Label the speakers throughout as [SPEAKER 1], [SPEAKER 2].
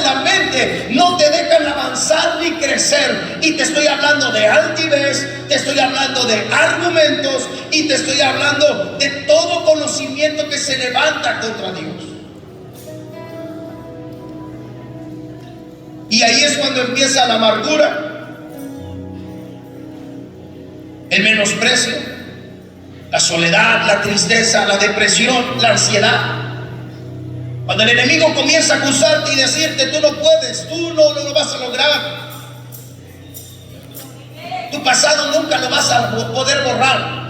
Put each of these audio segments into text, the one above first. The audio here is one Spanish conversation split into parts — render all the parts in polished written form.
[SPEAKER 1] de la mente no te dejan avanzar ni crecer. Y te estoy hablando de altivez, te estoy hablando de argumentos y te estoy hablando de todo conocimiento que se levanta contra Dios. Y ahí es cuando empieza la amargura, el menosprecio, la soledad, la tristeza, la depresión, la ansiedad. Cuando el enemigo comienza a acusarte y decirte: tú no puedes, tú no lo vas a lograr, tu pasado nunca lo vas a poder borrar,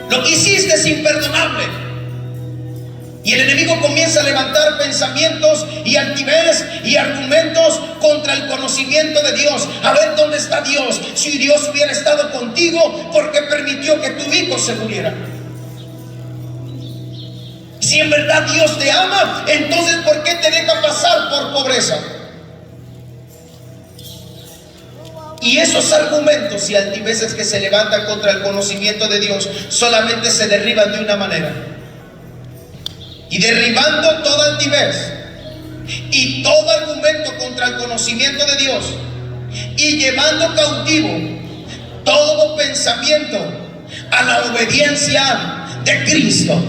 [SPEAKER 1] lo que hiciste es imperdonable. Y el enemigo comienza a levantar pensamientos y altivez y argumentos contra el conocimiento de Dios. A ver, ¿dónde está Dios? Si Dios hubiera estado contigo, ¿por qué permitió que tu hijo se muriera? Si en verdad Dios te ama, entonces ¿por qué te deja pasar por pobreza? Y esos argumentos y altiveces que se levantan contra el conocimiento de Dios solamente se derriban de una manera. Y derribando toda altivez y todo argumento contra el conocimiento de Dios, y llevando cautivo todo pensamiento a la obediencia de Cristo.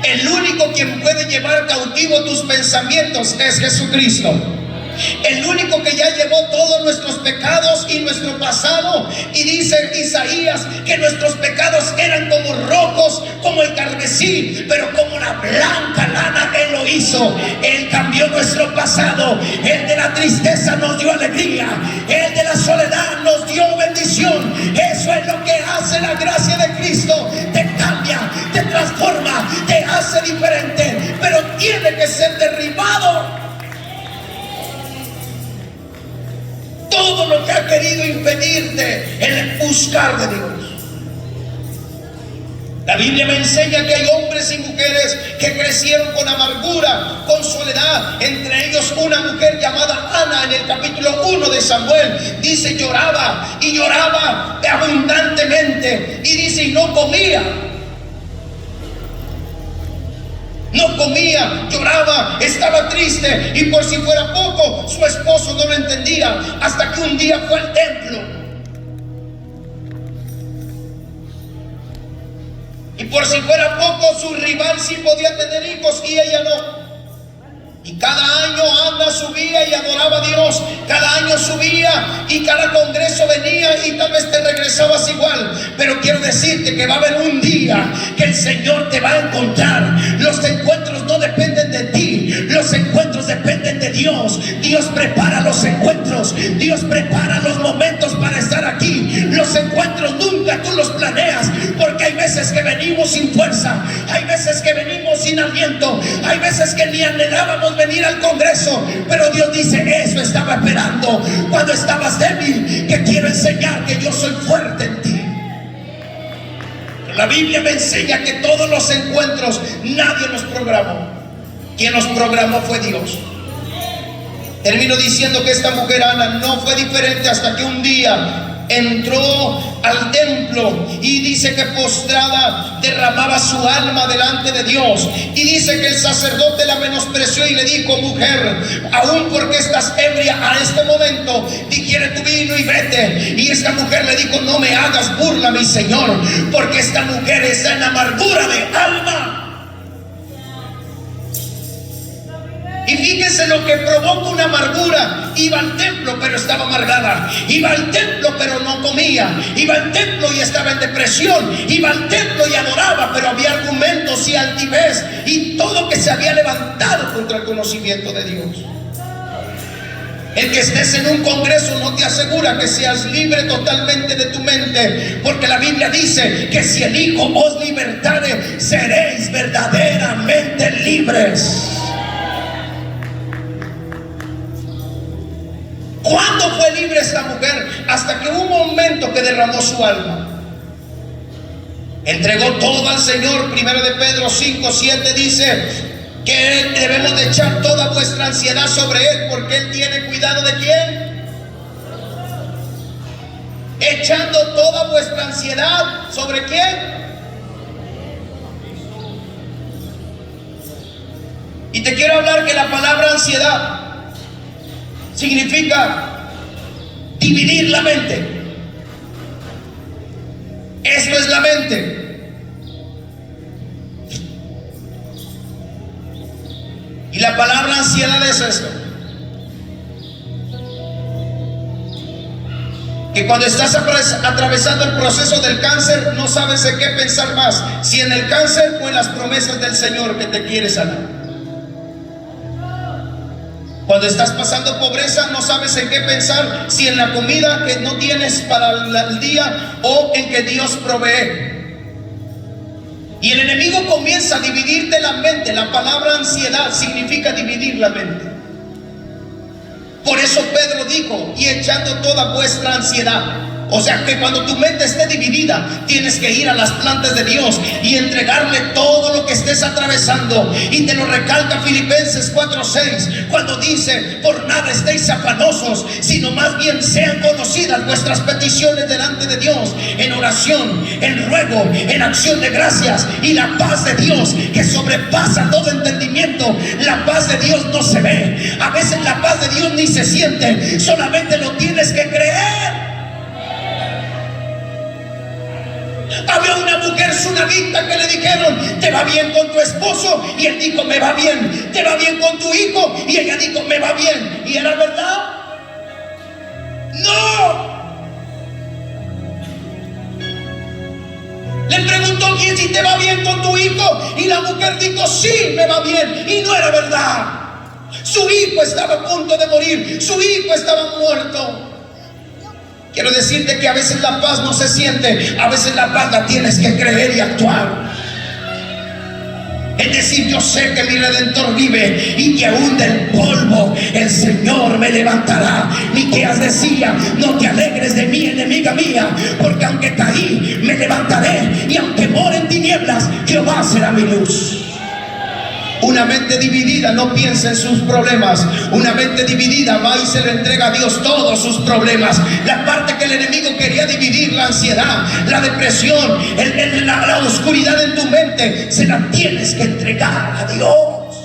[SPEAKER 1] El único quien puede llevar cautivo tus pensamientos es Jesucristo. El único que ya llevó todos nuestros pecados y nuestro pasado. Y dice Isaías que nuestros pecados eran como rojos, como el carmesí, pero como la blanca lana Él lo hizo. Él cambió nuestro pasado. El de la tristeza nos dio alegría, el de la soledad nos dio bendición. Eso es lo que hace la gracia de Cristo. Te cambia, te transforma, te hace diferente, pero tiene que ser derribado todo lo que ha querido impedirte el buscar de Dios. La Biblia me enseña que hay hombres y mujeres que crecieron con amargura, con soledad. Entre ellos una mujer llamada Ana, en el capítulo 1 de Samuel. Dice: lloraba y lloraba abundantemente. Y dice: y no comía. No comía, lloraba, estaba triste, y por si fuera poco, su esposo no lo entendía, hasta que un día fue al templo. Y por si fuera poco, su rival sí podía tener hijos y ella no. Y cada año Ana subía y adoraba a Dios. Cada año subía y cada congreso venía y tal vez te regresabas igual. Pero quiero decirte que va a haber un día que el Señor te va a encontrar. Los encuentros no dependen de ti, los encuentros dependen de Dios. Dios prepara los encuentros, Dios prepara los momentos para estar aquí. Los encuentros nunca tú los planeas, porque hay veces que venimos sin fuerza, hay veces que venimos sin aliento, hay veces que ni anhelábamos venir al congreso, pero Dios dice: eso estaba esperando cuando estabas débil, que quiero enseñar que yo soy fuerte en ti. La Biblia me enseña que todos los encuentros nadie los programó. Quien los programó fue Dios. Termino diciendo que esta mujer Ana no fue diferente hasta que un día entró al templo y dice que postrada derramaba su alma delante de Dios. Y dice que el sacerdote la menospreció y le dijo: mujer, aún porque estás ebria a este momento, digiere tu vino y vete. Y esta mujer le dijo: no me hagas burla, mi Señor, porque esta mujer está en amargura de alma. Y fíjense lo que provoca una amargura. Iba al templo pero estaba amargada. Iba al templo pero no comía. Iba al templo y estaba en depresión. Iba al templo y adoraba, pero había argumentos y altivez y todo que se había levantado contra el conocimiento de Dios. El que estés en un congreso no te asegura que seas libre totalmente de tu mente, porque la Biblia dice que si el Hijo os libertare, seréis verdaderamente libres. ¿Cuándo fue libre esta mujer? Hasta que hubo un momento que derramó su alma. Entregó todo al Señor. Primero de Pedro 5:7 dice que debemos de echar toda vuestra ansiedad sobre Él, porque Él tiene cuidado de ¿quién? Echando toda vuestra ansiedad ¿sobre quién? Y te quiero hablar que la palabra ansiedad significa dividir la mente. Esto es la mente. Y la palabra ansiedad es esto: que cuando estás atravesando el proceso del cáncer, no sabes en qué pensar más, si en el cáncer o en las promesas del Señor que te quiere sanar. Cuando estás pasando pobreza, no sabes en qué pensar, si en la comida que no tienes para el día o en que Dios provee. Y el enemigo comienza a dividirte la mente. La palabra ansiedad significa dividir la mente. Por eso Pedro dijo: y echando toda vuestra ansiedad. O sea que cuando tu mente esté dividida, tienes que ir a las plantas de Dios y entregarle todo lo que estés atravesando. Y te lo recalca Filipenses 4:6, cuando dice: por nada estéis afanosos, sino más bien sean conocidas vuestras peticiones delante de Dios, en oración, en ruego, en acción de gracias. Y la paz de Dios, que sobrepasa todo entendimiento. La paz de Dios no se ve. A veces la paz de Dios ni se siente. Solamente lo tienes que creer. Había una mujer sunamita que le dijeron: ¿te va bien con tu esposo? Y él dijo: me va bien. ¿Te va bien con tu hijo? Y ella dijo: me va bien. ¿Y era verdad? No. Le preguntó: ¿quién si te va bien con tu hijo? Y la mujer dijo: sí, me va bien. Y no era verdad. Su hijo estaba a punto de morir. Su hijo estaba muerto. Quiero decirte que a veces la paz no se siente. A veces la paz la tienes que creer y actuar. Es decir, yo sé que mi Redentor vive y que aún del polvo el Señor me levantará. Miqueas decía: no te alegres de mí, enemiga mía, porque aunque caí, me levantaré, y aunque more en tinieblas, Jehová será mi luz. Una mente dividida no piensa en sus problemas. Una mente dividida va y se le entrega a Dios todos sus problemas. La parte que el enemigo quería dividir, la ansiedad, la depresión, la oscuridad en tu mente, se la tienes que entregar a Dios.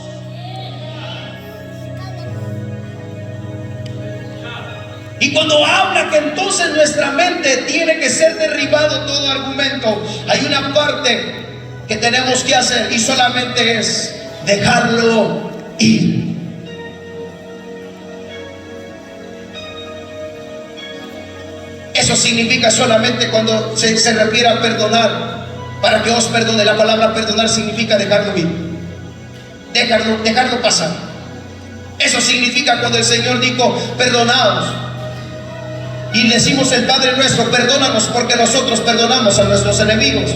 [SPEAKER 1] Y cuando habla que entonces nuestra mente tiene que ser derribado todo argumento, hay una parte que tenemos que hacer, y solamente es dejarlo ir. Eso significa solamente cuando se refiere a perdonar. Para que os perdone, la palabra perdonar significa dejarlo ir, dejarlo pasar. Eso significa cuando el Señor dijo: perdonaos. Y decimos el Padre nuestro: perdónanos porque nosotros perdonamos a nuestros enemigos.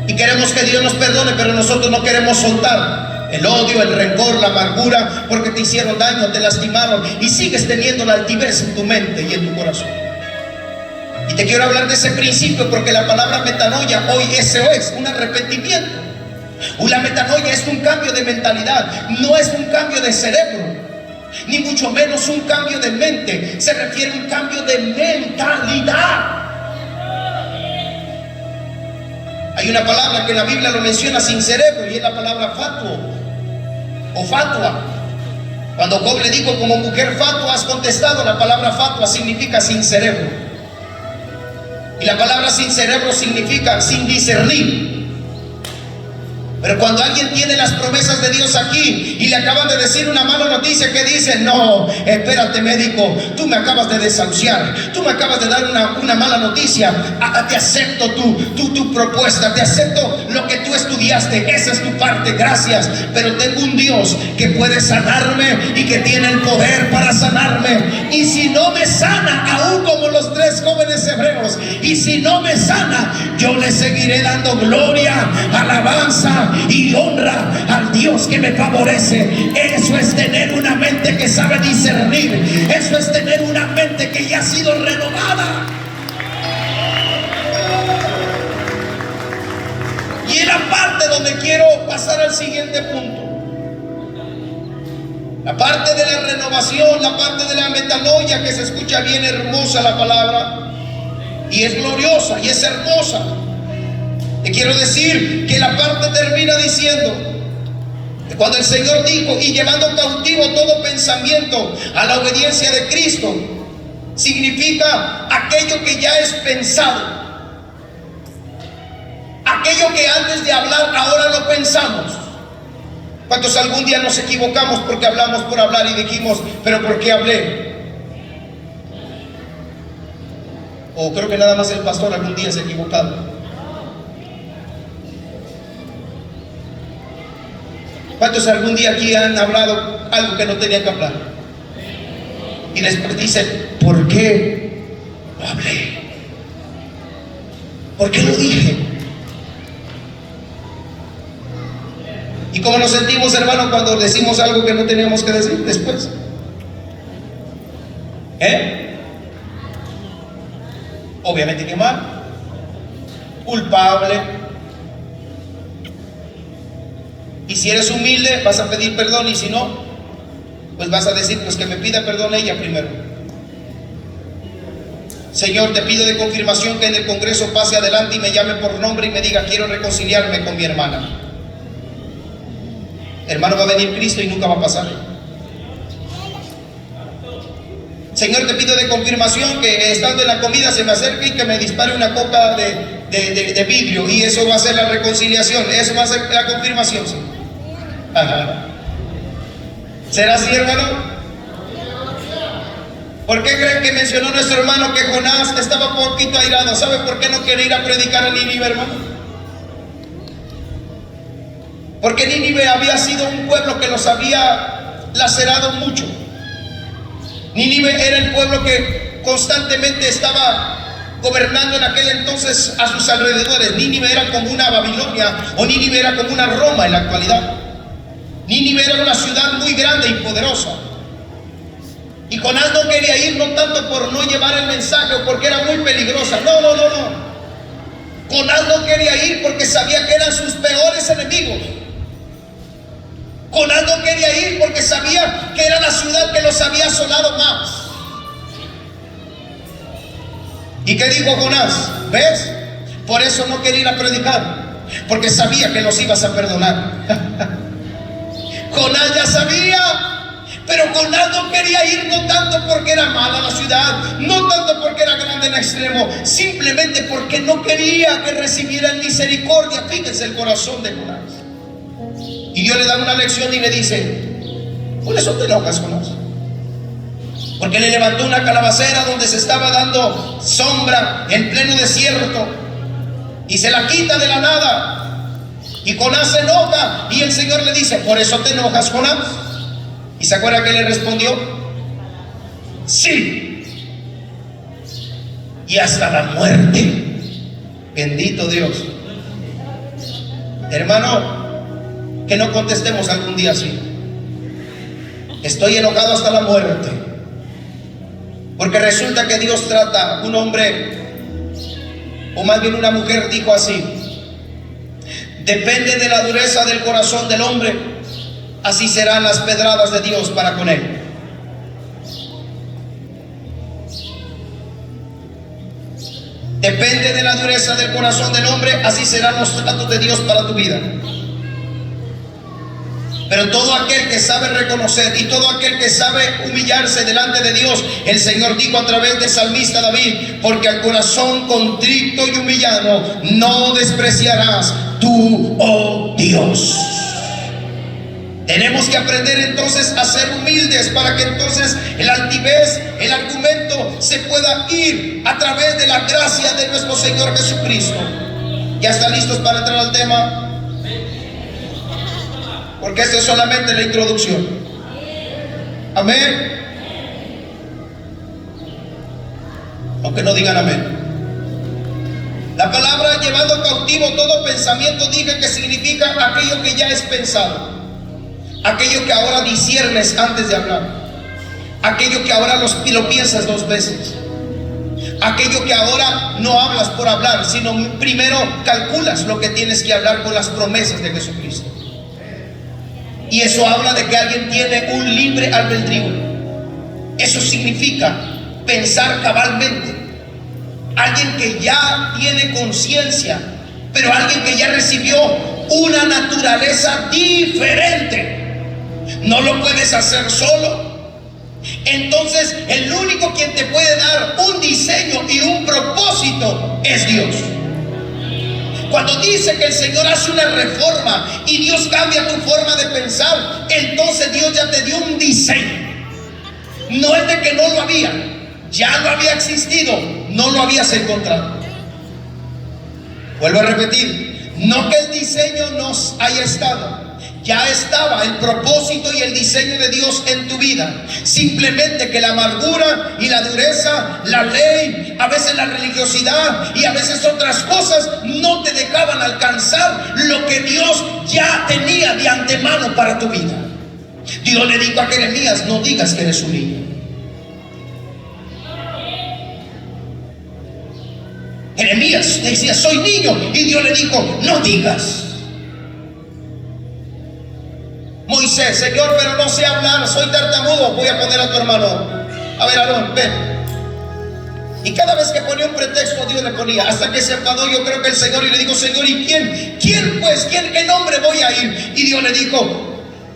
[SPEAKER 1] Y queremos que Dios nos perdone, pero nosotros no queremos soltar el odio, el rencor, la amargura, porque te hicieron daño, te lastimaron, y sigues teniendo la altivez en tu mente y en tu corazón. Y te quiero hablar de ese principio, porque la palabra metanoia hoy eso es un arrepentimiento. La metanoia es un cambio de mentalidad, no es un cambio de cerebro, ni mucho menos un cambio de mente. Se refiere a un cambio de mentalidad. Hay una palabra que en la Biblia lo menciona sin cerebro, y es la palabra fatuo o fatua. Cuando Job le dijo: como mujer fatua has contestado, la palabra fatua significa sin cerebro. Y la palabra sin cerebro significa sin discernir. Pero cuando alguien tiene las promesas de Dios aquí y le acaban de decir una mala noticia, que dice: no, espérate, médico, tú me acabas de desahuciar, tú me acabas de dar una mala noticia. Te acepto tu propuesta, te acepto lo que tú estudiaste, esa es tu parte, gracias, pero tengo un Dios que puede sanarme y que tiene el poder para sanarme. Y si no me sana, aún como los 3 jóvenes hebreos, y si no me sana, yo le seguiré dando gloria, alabanza y honra al Dios que me favorece. Eso es tener una mente que sabe discernir. Eso es tener una mente que ya ha sido renovada. Y es la parte donde quiero pasar al siguiente punto. La parte de la renovación, la parte de la metanoia, que se escucha bien hermosa la palabra, y es gloriosa y es hermosa. Te quiero decir que la parte termina diciendo: Cuando el Señor dijo, y llevando cautivo todo pensamiento a la obediencia de Cristo, significa aquello que ya es pensado, aquello que antes de hablar ahora lo pensamos. ¿Cuántos algún día nos equivocamos porque hablamos por hablar y dijimos, pero ¿por qué hablé? O creo que nada más el pastor algún día se ha equivocado. ¿Cuántos algún día aquí han hablado algo que no tenían que hablar? Y después dicen, ¿por qué hablé? ¿Por qué lo dije? ¿Y cómo nos sentimos, hermano, cuando decimos algo que no teníamos que decir después? Obviamente que mal, culpable. Y si eres humilde, vas a pedir perdón, y si no, pues vas a decir, pues que me pida perdón ella primero. Señor, te pido de confirmación que en el Congreso pase adelante y me llame por nombre y me diga, quiero reconciliarme con mi hermana. Hermano, va a venir Cristo y nunca va a pasar. Señor, te pido de confirmación que estando en la comida se me acerque y que me dispare una copa de vidrio, y eso va a ser la reconciliación, eso va a ser la confirmación, Señor. Ajá. ¿Será así, hermano? ¿Por qué creen que mencionó nuestro hermano que Jonás estaba poquito airado? ¿Sabe por qué no quiere ir a predicar a Nínive, hermano? Porque Nínive había sido un pueblo que los había lacerado mucho. Nínive era el pueblo que constantemente estaba gobernando en aquel entonces a sus alrededores. Nínive era como una Babilonia, o Nínive era como una Roma en la actualidad. Nínive era una ciudad muy grande y poderosa. Y Jonás no quería ir, no tanto por no llevar el mensaje o porque era muy peligrosa. No. Jonás no quería ir porque sabía que eran sus peores enemigos. Jonás no quería ir porque sabía que era la ciudad que los había asolado más. ¿Y qué dijo Jonás? ¿Ves? Por eso no quería ir a predicar, porque sabía que los ibas a perdonar. Jonás ya sabía, pero Jonás no quería ir, no tanto porque era mala la ciudad, no tanto porque era grande en extremo, simplemente porque no quería que recibieran misericordia. Fíjense el corazón de Jonás. Y Dios le da una lección y le dice, por eso te enojas, Jonás. Porque le levantó una calabacera donde se estaba dando sombra en pleno desierto, y se la quita de la nada. Y Jonás se enoja, y el Señor le dice, por eso te enojas, Jonás. ¿Y se acuerda que le respondió? Sí, y hasta la muerte. Bendito Dios. Hermano, que no contestemos algún día así. Estoy enojado hasta la muerte. Porque resulta que Dios trata, un hombre, o más bien una mujer dijo así, depende de la dureza del corazón del hombre, así serán las pedradas de Dios para con él. Depende de la dureza del corazón del hombre, así serán los tratos de Dios para tu vida. Pero todo aquel que sabe reconocer y todo aquel que sabe humillarse delante de Dios, el Señor dijo a través del salmista David, porque al corazón contrito y humillado no despreciarás tú, oh Dios. Tenemos que aprender entonces a ser humildes para que entonces el altivez, el argumento se pueda ir a través de la gracia de nuestro Señor Jesucristo. ¿Ya están listos para entrar al tema? Porque esta es solamente la introducción. Amén. Aunque no digan amén. La palabra llevando cautivo todo pensamiento, dije que significa aquello que ya es pensado, aquello que ahora disiernes antes de hablar, aquello que ahora lo piensas dos veces, aquello que ahora no hablas por hablar, sino primero calculas lo que tienes que hablar con las promesas de Jesucristo. Y eso habla de que alguien tiene un libre albedrío. Eso significa pensar cabalmente. Alguien que ya tiene conciencia, pero alguien que ya recibió una naturaleza diferente. No lo puedes hacer solo. Entonces el único quien te puede dar un diseño y un propósito es Dios. Cuando dice que el Señor hace una reforma y Dios cambia tu forma de pensar, entonces Dios ya te dio un diseño. No es de que no lo había, ya no había existido, no lo habías encontrado. Vuelvo a repetir, no que el diseño nos haya estado, ya estaba el propósito y el diseño de Dios en tu vida. Simplemente que la amargura y la dureza, la ley, a veces la religiosidad y a veces otras cosas no te dejaban alcanzar lo que Dios ya tenía de antemano para tu vida. Dios le dijo a Jeremías: no digas que eres un niño. Jeremías decía: soy niño, y Dios le dijo: no digas. Moisés: Señor, pero no sé hablar, soy tartamudo. Voy a poner a tu hermano. A ver, Aarón, ven. Y cada vez que ponía un pretexto, Dios le ponía, hasta que se enfadó, yo creo que el Señor, y le dijo: Señor, ¿y quién pues? ¿Qué nombre voy a ir? Y Dios le dijo: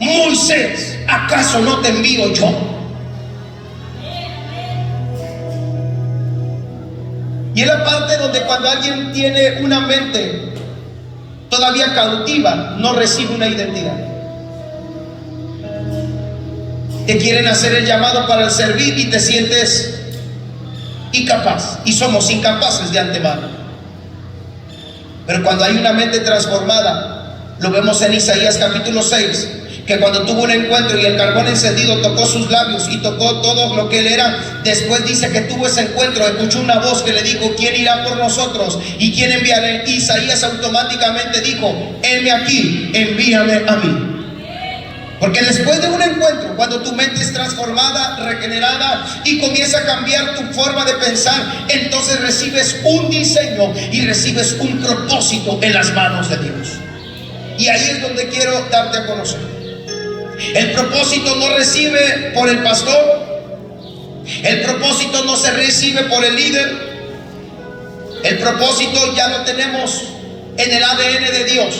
[SPEAKER 1] Moisés, ¿acaso no te envío yo? Y es la parte donde cuando alguien tiene una mente todavía cautiva, no recibe una identidad. Te quieren hacer el llamado para el servir y te sientes incapaz, y somos incapaces de antemano. Pero cuando hay una mente transformada, lo vemos en Isaías capítulo 6, que cuando tuvo un encuentro y el carbón encendido tocó sus labios y tocó todo lo que él era, después dice que tuvo ese encuentro, escuchó una voz que le dijo: ¿quién irá por nosotros? ¿Y quién enviaré? Isaías automáticamente dijo: heme aquí, envíame a mí. Porque después de un encuentro, cuando tu mente es transformada, regenerada y comienza a cambiar tu forma de pensar, entonces recibes un diseño y recibes un propósito en las manos de Dios. Y ahí es donde quiero darte a conocer. El propósito no recibe por el pastor, el propósito no se recibe por el líder, el propósito ya lo tenemos en el ADN de Dios.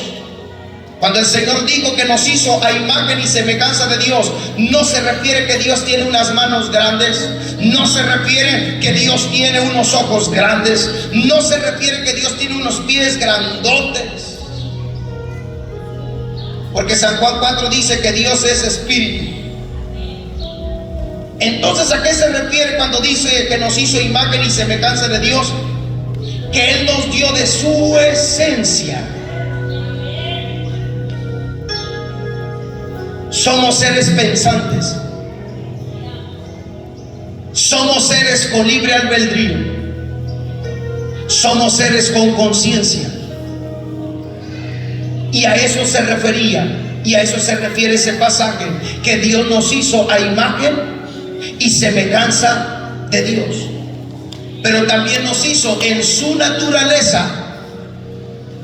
[SPEAKER 1] Cuando el Señor dijo que nos hizo a imagen y semejanza de Dios, no se refiere que Dios tiene unas manos grandes, no se refiere que Dios tiene unos ojos grandes, no se refiere que Dios tiene unos pies grandotes. Porque San Juan 4 dice que Dios es espíritu. Entonces, ¿a qué se refiere cuando dice que nos hizo imagen y semejanza de Dios? Que Él nos dio de su esencia. Somos seres pensantes. Somos seres con libre albedrío. Somos seres con conciencia. Y a eso se refería, y a eso se refiere ese pasaje, que Dios nos hizo a imagen y semejanza de Dios. Pero también nos hizo en su naturaleza.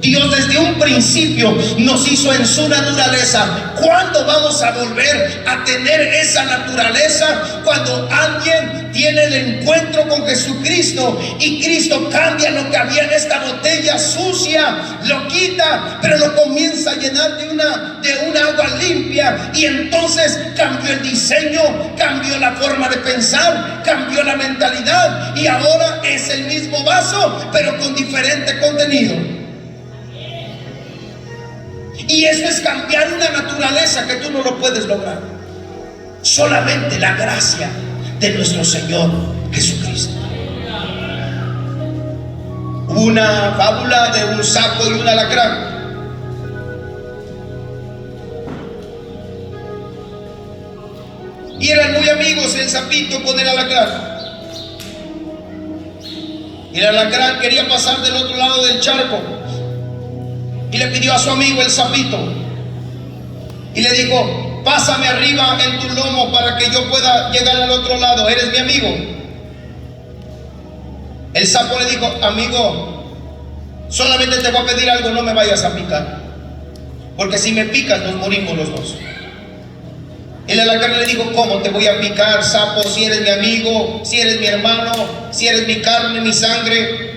[SPEAKER 1] Dios desde un principio nos hizo en su naturaleza. ¿Cuándo vamos a volver a tener esa naturaleza? Cuando alguien tiene el encuentro con Jesucristo y Cristo cambia lo que había en esta botella sucia, lo quita, pero lo comienza a llenar de una agua limpia, y entonces cambió el diseño, cambió la forma de pensar, cambió la mentalidad, y ahora es el mismo vaso pero con diferente contenido. Y eso es cambiar una naturaleza que tú no lo puedes lograr. Solamente la gracia de nuestro Señor Jesucristo. Una fábula de un sapo y un alacrán. Y eran muy amigos el sapito con el alacrán. Y el alacrán quería pasar del otro lado del charco. Y le pidió a su amigo el sapito, y le dijo: pásame arriba en tu lomo para que yo pueda llegar al otro lado, ¿eres mi amigo? El sapo le dijo: amigo, solamente te voy a pedir algo, no me vayas a picar, porque si me picas nos morimos los dos. El alacrán le dijo: ¿cómo te voy a picar, sapo, si eres mi amigo, si eres mi hermano, si eres mi carne, mi sangre?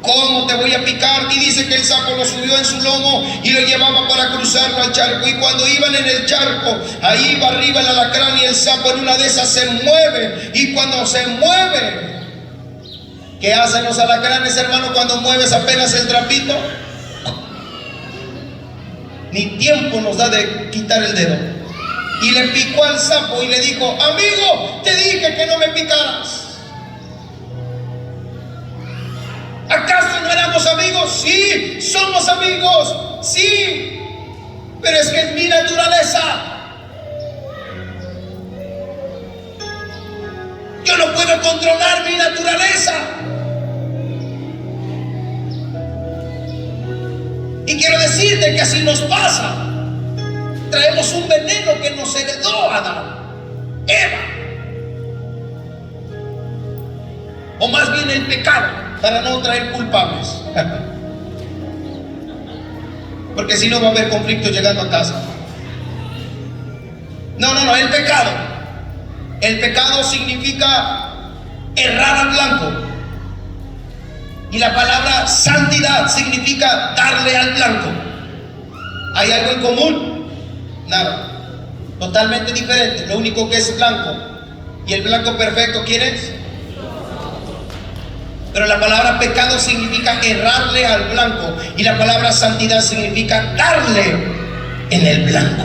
[SPEAKER 1] ¿Cómo te voy a picar? Y dice que el sapo lo subió en su lomo y lo llevaba para cruzarlo al charco. Y cuando iban en el charco, ahí va arriba el alacrán y el sapo en una de esas se mueve. Y cuando se mueve, ¿qué hacen los alacranes, hermano, cuando mueves apenas el trapito? Ni tiempo nos da de quitar el dedo. Y le picó al sapo y le dijo: amigo, te dije que no me picaras. ¿Acaso no éramos amigos? Sí, somos amigos, sí, pero es que es mi naturaleza. Yo no puedo controlar mi naturaleza. Y quiero decirte que así nos pasa. Traemos un veneno que nos heredó Adán, Eva, o más bien el pecado, para no traer culpables. Porque si no va a haber conflicto llegando a casa. No, el pecado. El pecado significa errar al blanco. Y la palabra santidad significa darle al blanco. ¿Hay algo en común? Nada. Totalmente diferente. Lo único que es blanco. ¿Y el blanco perfecto quién es? Pero la palabra pecado significa errarle al blanco. Y la palabra santidad significa darle en el blanco.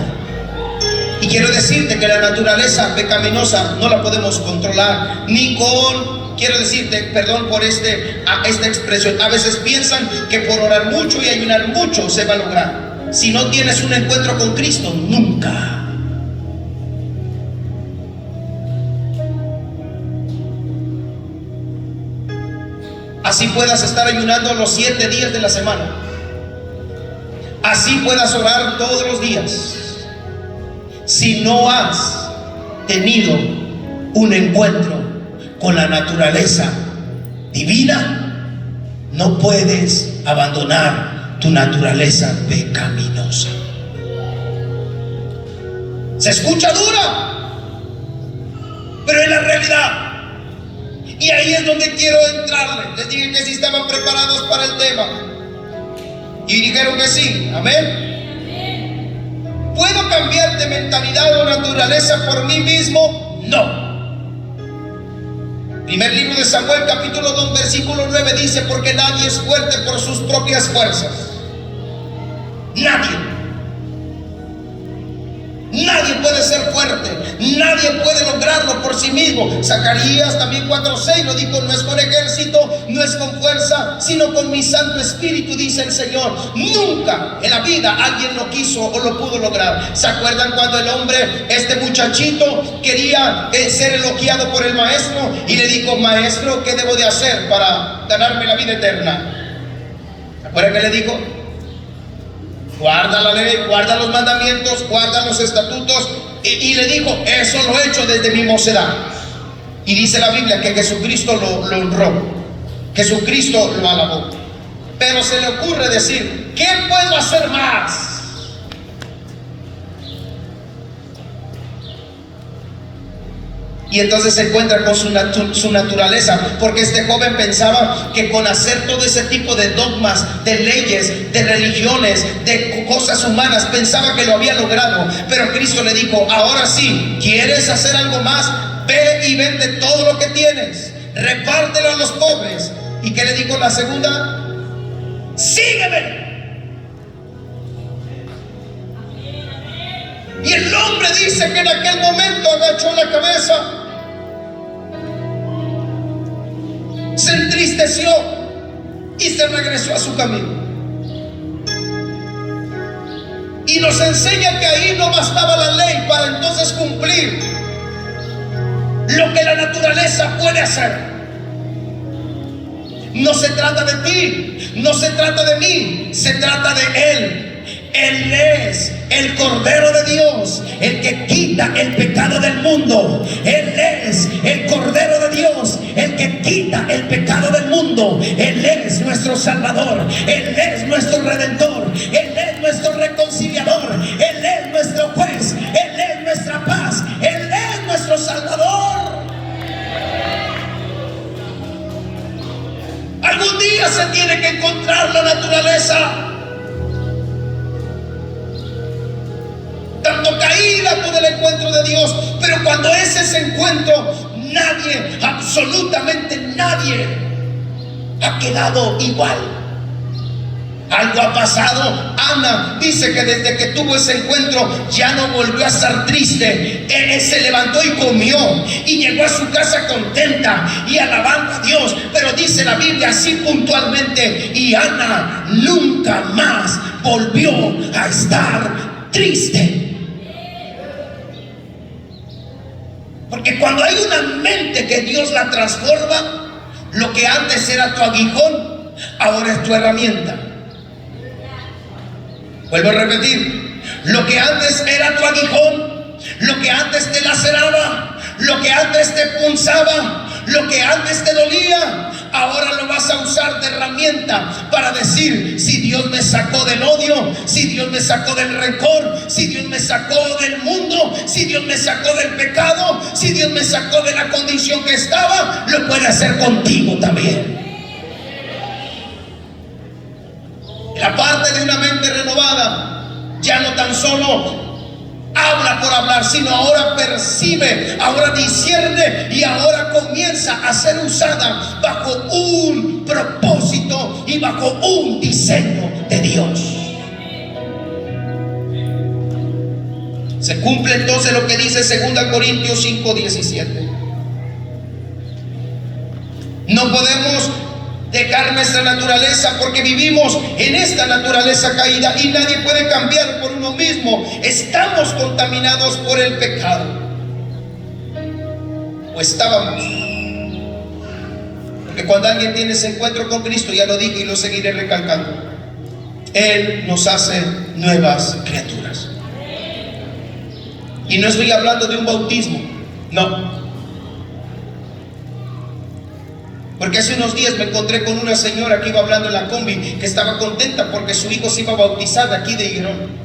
[SPEAKER 1] Y quiero decirte que la naturaleza pecaminosa no la podemos controlar. Ni con, quiero decirte, perdón por esta expresión, a veces piensan que por orar mucho y ayunar mucho se va a lograr. Si no tienes un encuentro con Cristo, nunca. Así puedas estar ayunando los 7 días de la semana. Así puedas orar todos los días. Si no has tenido un encuentro con la naturaleza divina, no puedes abandonar tu naturaleza pecaminosa. Se escucha dura, pero es la realidad. Y ahí es donde quiero entrarle. Les dije que si estaban preparados para el tema. Y dijeron que sí. Amén. ¿Puedo cambiar de mentalidad o naturaleza por mí mismo? No. Primer libro de Samuel, capítulo 2, versículo 9 dice: porque nadie es fuerte por sus propias fuerzas. Nadie. Nadie puede ser fuerte, nadie puede lograrlo por sí mismo. Zacarías también 4:6 lo dijo: no es con ejército, no es con fuerza, sino con mi Santo Espíritu, dice el Señor. Nunca en la vida alguien lo quiso o lo pudo lograr. ¿Se acuerdan cuando el hombre, este muchachito, quería ser elogiado por el maestro y le dijo: maestro, ¿qué debo de hacer para ganarme la vida eterna? ¿Se acuerdan que le dijo? Guarda la ley, guarda los mandamientos, guarda los estatutos. Y le dijo: eso lo he hecho desde mi mocedad. Y dice la Biblia que Jesucristo lo honró, Jesucristo lo alabó. Pero se le ocurre decir: ¿qué puedo hacer más? Y entonces se encuentra con su naturaleza, porque este joven pensaba que con hacer todo ese tipo de dogmas, de leyes, de religiones, de cosas humanas, pensaba que lo había logrado. Pero Cristo le dijo: ahora sí, ¿quieres hacer algo más? Ve y vende todo lo que tienes, repártelo a los pobres. ¿Y qué le dijo la segunda? Sígueme. Y el hombre dice que en aquel momento agachó la cabeza, se entristeció y se regresó a su camino. Y nos enseña que ahí no bastaba la ley para entonces cumplir lo que la naturaleza puede hacer. No se trata de ti, no se trata de mí, se trata de Él. Él es el Cordero de Dios, el que quita el pecado del mundo. Él es el Cordero de Dios, el que quita el pecado del mundo. Él es nuestro Salvador, Él es nuestro Redentor, Él es nuestro reconciliador, Él es nuestro juez, Él es nuestra paz, Él es nuestro Salvador. Algún día se tiene que encontrar la naturaleza. Tanto caída con el encuentro de Dios, pero cuando es ese encuentro, nadie, absolutamente nadie, ha quedado igual. Algo ha pasado. Ana dice que desde que tuvo ese encuentro ya no volvió a estar triste. Él se levantó y comió y llegó a su casa contenta y alabando a Dios. Pero dice la Biblia así puntualmente: y Ana nunca más volvió a estar triste. Porque cuando hay una mente que Dios la transforma, lo que antes era tu aguijón, ahora es tu herramienta. Vuelvo a repetir: lo que antes era tu aguijón, lo que antes te laceraba, lo que antes te punzaba, lo que antes te dolía, ahora lo vas a usar de herramienta para decir: si Dios me sacó del odio, si Dios me sacó del rencor, si Dios me sacó del mundo, si Dios me sacó del pecado, si Dios me sacó de la condición que estaba, lo puede hacer contigo también. La parte de una mente renovada ya no tan solo habla por hablar, sino ahora percibe, ahora discierne y ahora comienza a ser usada bajo un propósito y bajo un diseño de Dios. Se cumple entonces lo que dice 2 Corintios 5:17. No podemos dejar nuestra naturaleza, porque vivimos en esta naturaleza caída y nadie puede cambiar por uno mismo. Estamos contaminados por el pecado, o estábamos, porque cuando alguien tiene ese encuentro con Cristo, ya lo dije y lo seguiré recalcando, Él nos hace nuevas criaturas. Y no estoy hablando de un bautismo, no. Porque hace unos días me encontré con una señora que iba hablando en la combi, que estaba contenta porque su hijo se iba a bautizar de aquí de Higuerón.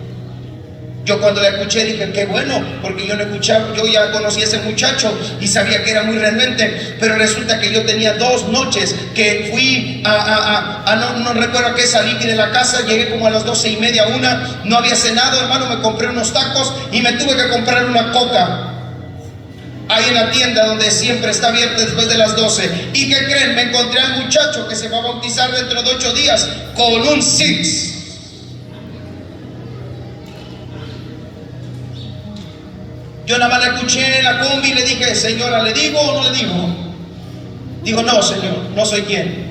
[SPEAKER 1] Yo cuando la escuché dije: qué bueno, porque yo no escuchaba, yo ya conocí a ese muchacho y sabía que era muy realmente, pero resulta que yo tenía 2 noches que fui no recuerdo a qué salí de la casa, llegué como a las 12:30, 1, no había cenado, hermano, me compré unos tacos y me tuve que comprar una coca ahí en la tienda donde siempre está abierta después de las 12. ¿Y qué creen? Me encontré al muchacho que se va a bautizar dentro de 8 días con un six. Yo nada más la escuché en la combi y le dije: señora, ¿le digo o no le digo? Digo: no, señor, no soy quien.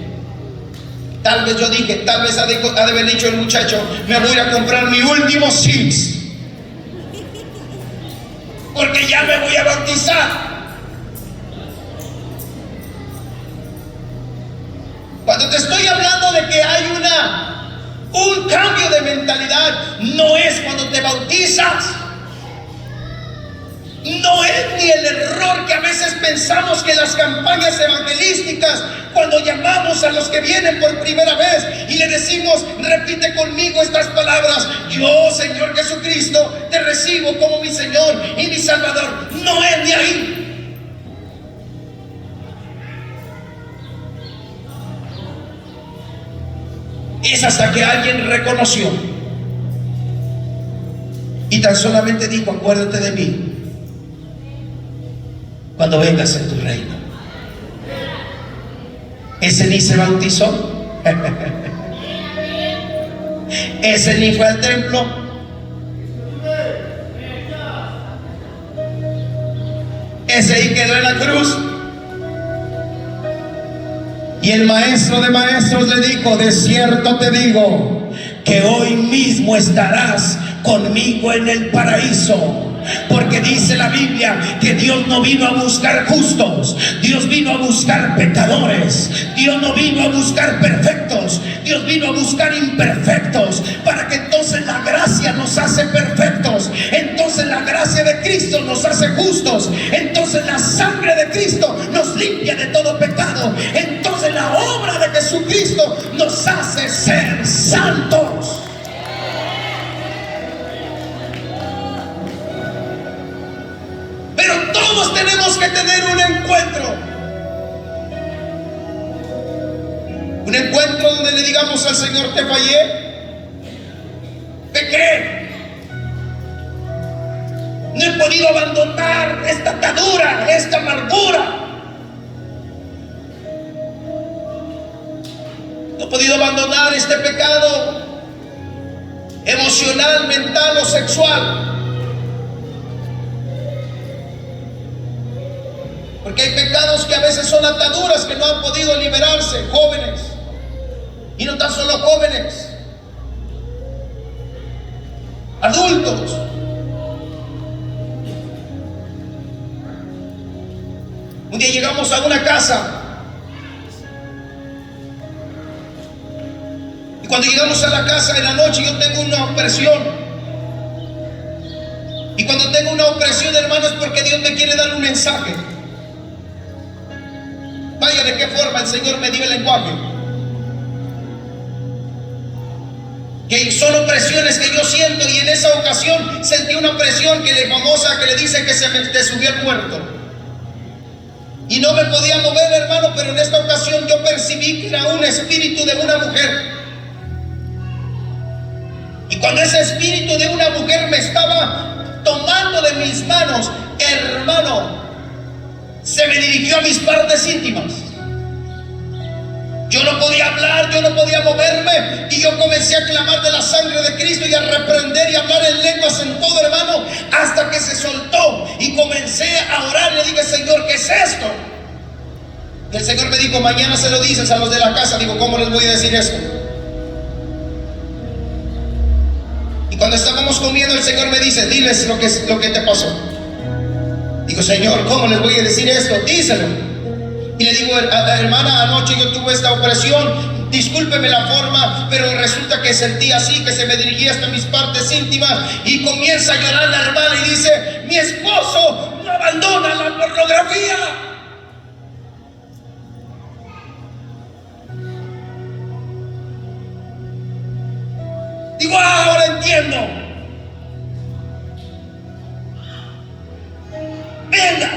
[SPEAKER 1] Tal vez yo dije, tal vez ha de haber dicho el muchacho: me voy a ir a comprar mi último six, porque ya me voy a bautizar. Cuando te estoy hablando de que hay un cambio de mentalidad, no es cuando te bautizas. No es ni el error que a veces pensamos que las campañas evangelísticas, cuando llamamos a los que vienen por primera vez y le decimos: repite conmigo estas palabras: yo, Señor Jesucristo, te recibo como mi Señor y mi Salvador. No es de ahí. Es hasta que alguien reconoció y tan solamente dijo: acuérdate de mí cuando vengas en tu reino. Ese ni se bautizó, ese ni fue al templo, ese ahí quedó en la cruz. Y el maestro de maestros le dijo: de cierto te digo que hoy mismo estarás conmigo en el paraíso. Porque dice la Biblia que Dios no vino a buscar justos, Dios vino a buscar pecadores. Dios no vino a buscar perfectos, Dios vino a buscar imperfectos, para que entonces la gracia nos hace perfectos. Entonces la gracia de Cristo nos hace justos. Entonces la sangre de Cristo nos limpia de todo pecado. Entonces la obra de Jesucristo nos hace ser santos. Pero todos tenemos que tener un encuentro donde le digamos al Señor: te fallé, pequé, no he podido abandonar esta atadura, esta amargura. No he podido abandonar este pecado emocional, mental o sexual. Porque hay pecados que a veces son ataduras que no han podido liberarse. Jóvenes, y no tan solo jóvenes, adultos. Un día llegamos a una casa, y cuando llegamos a la casa en la noche, yo tengo una opresión. Y cuando tengo una opresión, hermano, es porque Dios me quiere dar un mensaje. Vaya, de qué forma el Señor me dio el lenguaje. Que son opresiones que yo siento, y en esa ocasión sentí una opresión que le famosa, que le dice que se me te subió el muerto. Y no me podía mover, hermano, pero en esta ocasión yo percibí que era un espíritu de una mujer. Y cuando ese espíritu de una mujer me estaba tomando de mis manos, hermano, se me dirigió a mis partes íntimas. Yo no podía hablar, yo no podía moverme, y yo comencé a clamar de la sangre de Cristo y a reprender y a hablar en lenguas en todo, hermano, hasta que se soltó y comencé a orar. Le dije: Señor, ¿qué es esto? Y el Señor me dijo: mañana se lo dices a los de la casa. Digo: ¿cómo les voy a decir esto? Y cuando estábamos comiendo, el Señor me dice: diles lo que te pasó. Digo: Señor, ¿cómo les voy a decir esto? Díselo. Y le digo: hermana, anoche yo tuve esta opresión, discúlpeme la forma, pero resulta que sentí así, que se me dirigía hasta mis partes íntimas. Y comienza a llorar la hermana y dice: mi esposo no abandona la pornografía. Digo: ahora entiendo. Venga.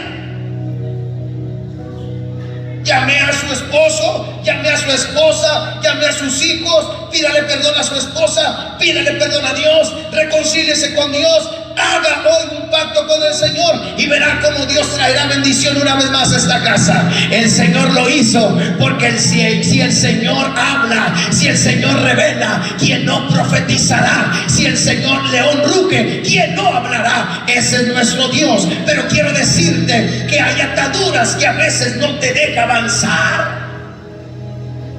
[SPEAKER 1] Llamé a su esposo, llamé a su esposa, llamé a sus hijos. Pídale perdón a su esposa, pídale perdón a Dios, reconcíliese con Dios. Haga hoy un pacto con el Señor y verá cómo Dios traerá bendición una vez más a esta casa. El Señor lo hizo, porque si el Señor habla, si el Señor revela, ¿quién no profetizará? Si el Señor león ruge, ¿quién no hablará? Ese es nuestro Dios. Pero quiero decirte que hay ataduras que a veces no te dejan avanzar.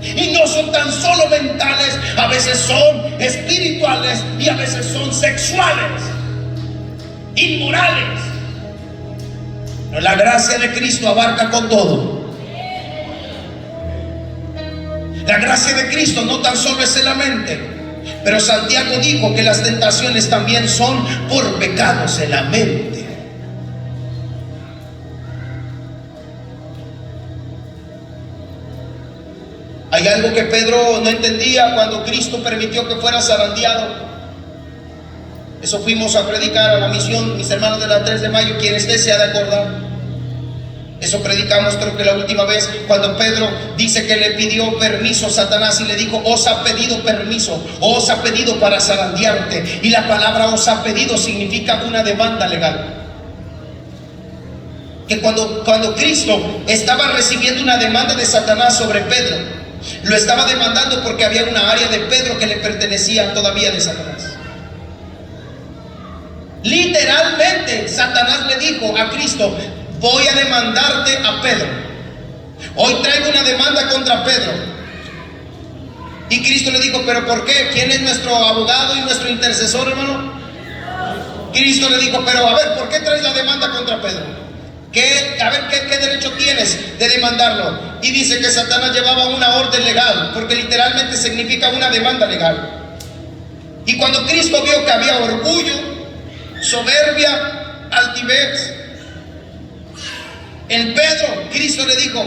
[SPEAKER 1] Y no son tan solo mentales, a veces son espirituales y a veces son sexuales, inmorales. Pero la gracia de Cristo abarca con todo. La gracia de Cristo no tan solo es en la mente, pero Santiago dijo que las tentaciones también son por pecados en la mente. Hay algo que Pedro no entendía cuando Cristo permitió que fuera zarandeado. Eso fuimos a predicar a la misión, mis hermanos de la 3 de mayo, quien esté se ha de acordar. Eso predicamos, creo que la última vez, cuando Pedro dice que le pidió permiso a Satanás y le dijo: os ha pedido permiso, os ha pedido para zarandearte. Y la palabra os ha pedido significa una demanda legal. Que cuando Cristo estaba recibiendo una demanda de Satanás sobre Pedro, lo estaba demandando porque había una área de Pedro que le pertenecía todavía de Satanás. Literalmente Satanás le dijo a Cristo: voy a demandarte a Pedro. Hoy traigo una demanda contra Pedro. Y Cristo le dijo: ¿pero por qué? ¿Quién es nuestro abogado y nuestro intercesor, hermano? Cristo le dijo: pero a ver, ¿por qué traes la demanda contra Pedro? ¿Qué derecho tienes de demandarlo? Y dice que Satanás llevaba una orden legal, porque literalmente significa una demanda legal. Y cuando Cristo vio que había orgullo, soberbia, altivez en Pedro, Cristo le dijo: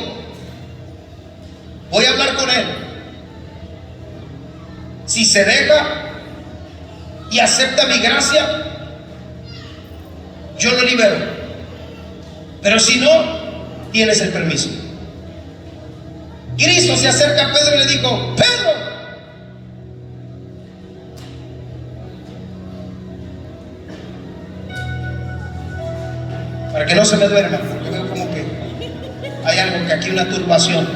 [SPEAKER 1] voy a hablar con él. Si se deja y acepta mi gracia, yo lo libero. Pero si no, tienes el permiso. Cristo se acerca a Pedro y le dijo: Pedro, para que no se me duerma, porque veo como que hay algo que aquí, una turbación.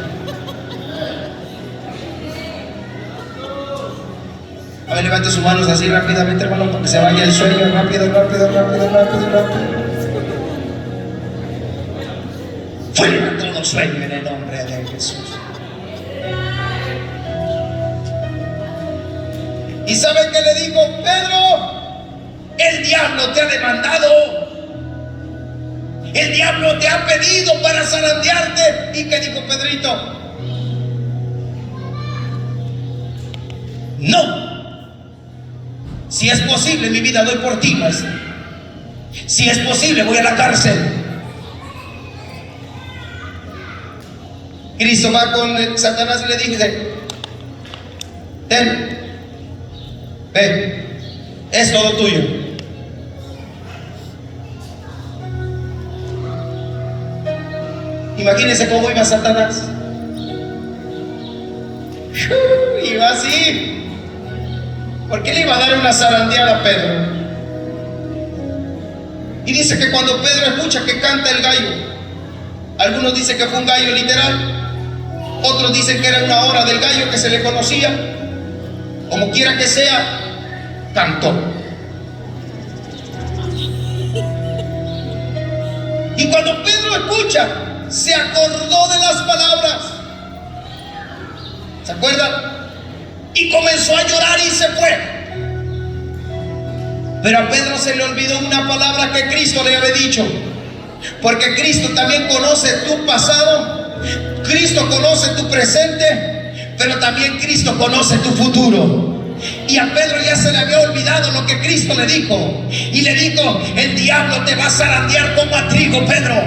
[SPEAKER 1] A ver, levante sus manos así rápidamente, hermano, para que se vaya el sueño. Rápido, rápido, rápido, rápido, rápido. Fuera todo sueño en el nombre de Jesús. ¿Y sabe qué le dijo Pedro? El diablo te ha demandado. El diablo te ha pedido para zarandearte. ¿Y qué dijo Pedrito? No. Si es posible, mi vida doy por ti, maestro. Si es posible, voy a la cárcel. Cristo va con Satanás y le dice: ten, ve, es todo tuyo. Imagínense cómo iba Satanás. Iba así. ¿Por qué le iba a dar una zarandeada a Pedro? Y dice que cuando Pedro escucha que canta el gallo, algunos dicen que fue un gallo literal, otros dicen que era una hora del gallo que se le conocía. Como quiera que sea, cantó. Y cuando Pedro escucha, se acordó de las palabras. ¿Se acuerdan? Y comenzó a llorar y se fue. Pero a Pedro se le olvidó una palabra que Cristo le había dicho. Porque Cristo también conoce tu pasado, Cristo conoce tu presente, pero también Cristo conoce tu futuro. Y a Pedro ya se le había olvidado lo que Cristo le dijo. Y le dijo: el diablo te va a zarandear como a trigo, Pedro,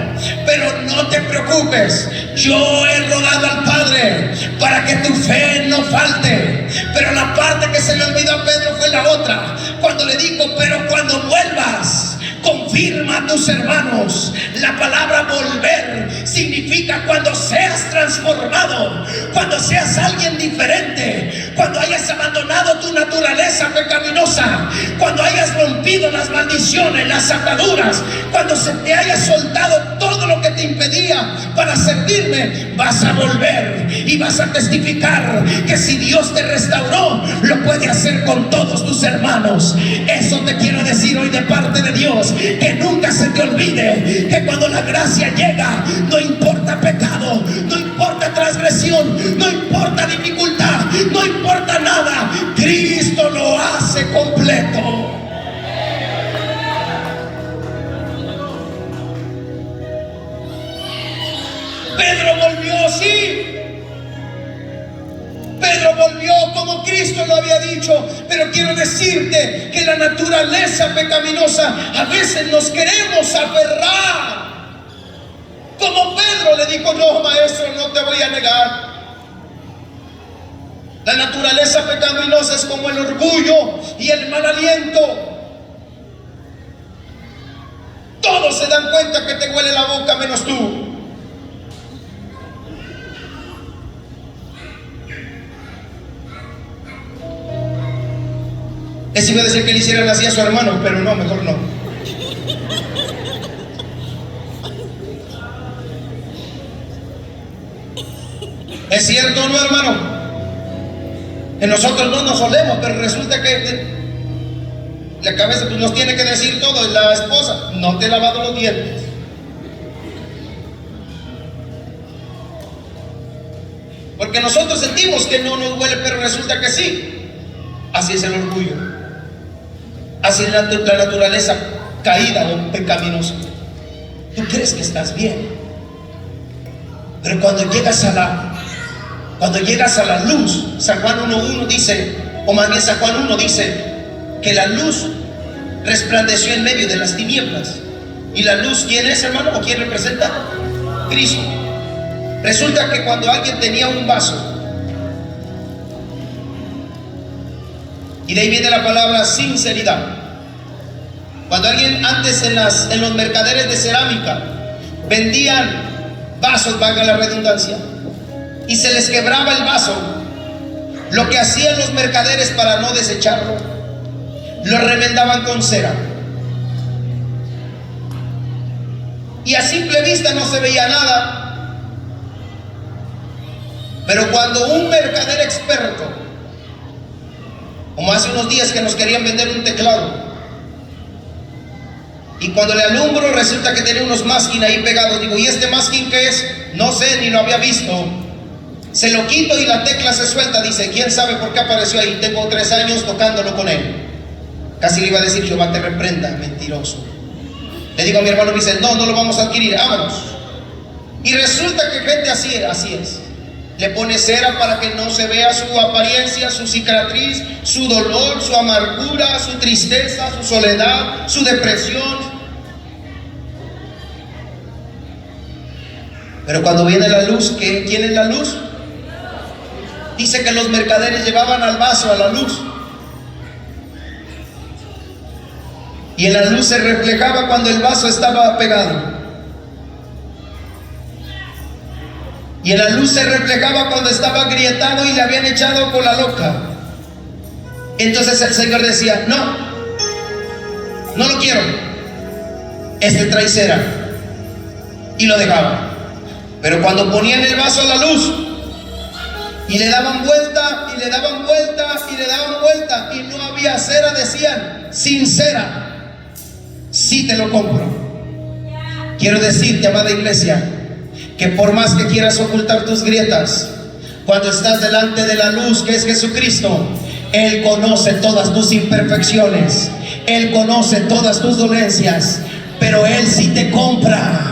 [SPEAKER 1] pero no te preocupes, yo he rogado al Padre para que tu fe no falte. Pero la parte que se le olvidó a Pedro fue la otra, cuando le dijo: pero cuando vuelvas, confirma a tus hermanos. La palabra volver significa cuando seas transformado, cuando seas alguien diferente, cuando hayas abandonado tu naturaleza pecaminosa, cuando hayas rompido las maldiciones, las ataduras, cuando se te haya soltado todo lo que te impedía para servirme, vas a volver y vas a testificar que si Dios te restauró, lo puede hacer con todos tus hermanos. Eso te quiero decir hoy de parte de Dios, que nunca se te olvide que cuando la gracia llega, no importa pecado, no importa transgresión, no importa dificultad, no importa nada, Cristo lo hace completo. Pedro volvió, sí. Pedro volvió como Cristo lo había dicho. Pero quiero decirte que la naturaleza pecaminosa, a veces nos queremos aferrar. Como Pedro le dijo: no, maestro, no te voy a negar. La naturaleza pecaminosa es como el orgullo y el mal aliento. Todos se dan cuenta que te huele la boca menos tú. Ese iba a decir que le hicieran así a su hermano, pero no, mejor no. ¿Es cierto o no, hermano? Que nosotros no nos solemos, pero resulta que la cabeza pues nos tiene que decir todo. Y la esposa: no te he lavado los dientes. Porque nosotros sentimos que no nos huele, pero resulta que sí. Así es el orgullo. Así es la naturaleza caída o pecaminosa. Tú crees que estás bien, pero cuando llegas a la luz, San Juan 1:1 dice, o más bien San Juan 1 dice, que la luz resplandeció en medio de las tinieblas. ¿Y la luz quién es, hermano? ¿O quién representa? Cristo. Resulta que cuando alguien tenía un vaso, y de ahí viene la palabra sinceridad. Cuando alguien antes en los mercaderes de cerámica vendían vasos, valga la redundancia, y se les quebraba el vaso, lo que hacían los mercaderes para no desecharlo, lo remendaban con cera. Y a simple vista no se veía nada. Pero cuando un mercader experto, como hace unos días que nos querían vender un teclado, y cuando le alumbro resulta que tenía unos masking ahí pegados, digo, ¿y este masking qué es? No sé, ni lo había visto. Se lo quito y la tecla se suelta. Dice, ¿quién sabe por qué apareció ahí? Tengo 3 años tocándolo con él. Casi le iba a decir, Jehová te reprenda, mentiroso. Le digo a mi hermano, me dice, no lo vamos a adquirir, vámonos. Y resulta que gente así es. Le pone cera para que no se vea su apariencia, su cicatriz, su dolor, su amargura, su tristeza, su soledad, su depresión. Pero cuando viene la luz, ¿quién es la luz? Dice que los mercaderes llevaban al vaso a la luz. Y en la luz se reflejaba cuando el vaso estaba pegado. Y en la luz se reflejaba cuando estaba agrietado y le habían echado con la loca. Entonces el Señor decía, no lo quiero. Este trae cera. Y lo dejaba. Pero cuando ponían el vaso a la luz y le daban vuelta, y le daban vuelta, y le daban vuelta, y no había cera, decían, sin cera, sí te lo compro. Quiero decirte, amada iglesia, que por más que quieras ocultar tus grietas, cuando estás delante de la luz que es Jesucristo, Él conoce todas tus imperfecciones, Él conoce todas tus dolencias, pero Él sí te compra.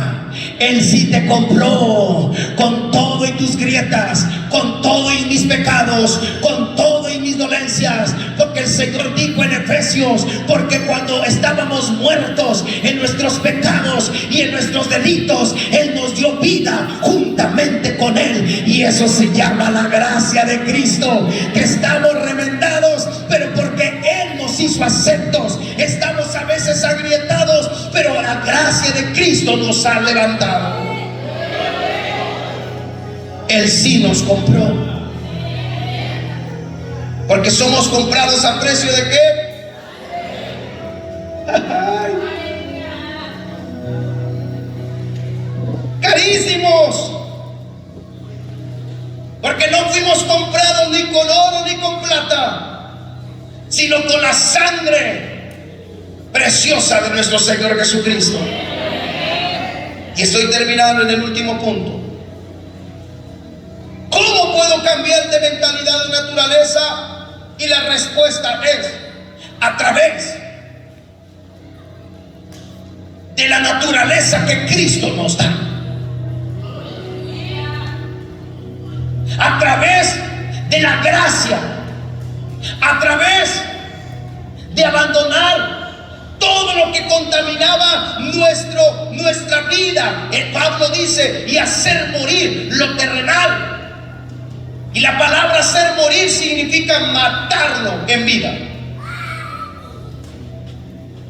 [SPEAKER 1] Él sí te compró con todo y tus grietas, con todo y mis pecados, con todo y mis dolencias, porque el Señor dijo en Efesios, porque cuando estábamos muertos en nuestros pecados y en nuestros delitos, Él nos dio vida juntamente con Él, y eso se llama la gracia de Cristo, que estamos remendados, pero porque Él nos hizo aceptos. Estamos a veces agrietados, pero la gracia de Cristo nos ha levantado. Él sí nos compró, porque somos comprados a precio de ¿qué? Carísimos, porque no fuimos comprados ni con oro ni con plata, sino con la sangre preciosa de nuestro Señor Jesucristo. Y estoy terminando en el último punto. ¿Cómo puedo cambiar de mentalidad de naturaleza? Y la respuesta es a través de la naturaleza que Cristo nos da, a través de la gracia, a través de abandonar todo lo que contaminaba nuestra vida. El Pablo dice, y hacer morir lo terrenal. Y la palabra hacer morir significa matarlo en vida.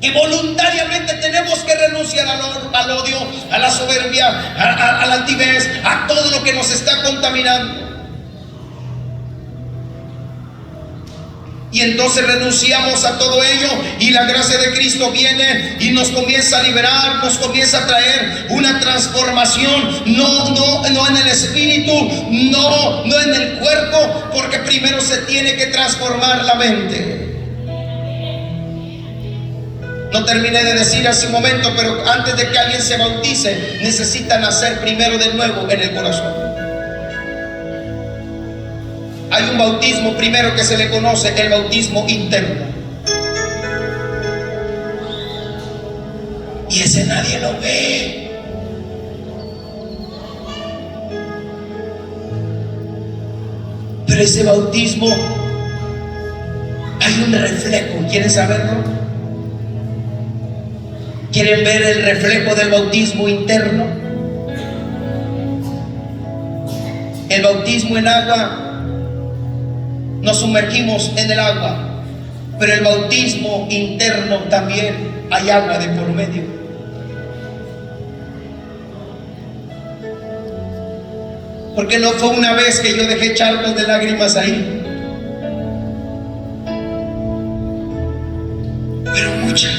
[SPEAKER 1] Que voluntariamente tenemos que renunciar al odio, a la soberbia, a la altivez, a todo lo que nos está contaminando. Y entonces renunciamos a todo ello, y la gracia de Cristo viene y nos comienza a liberar, nos comienza a traer una transformación, no en el espíritu, no en el cuerpo, porque primero se tiene que transformar la mente. No terminé de decir hace un momento, pero antes de que alguien se bautice, necesita nacer primero de nuevo en el corazón. Hay un bautismo primero que se le conoce, el bautismo interno. Y ese nadie lo ve. Pero ese bautismo, hay un reflejo. ¿Quieren saberlo? ¿Quieren ver el reflejo del bautismo interno? El bautismo en agua, nos sumergimos en el agua, pero el bautismo interno también hay agua de por medio. Porque no fue una vez que yo dejé charcos de lágrimas ahí, pero muchas.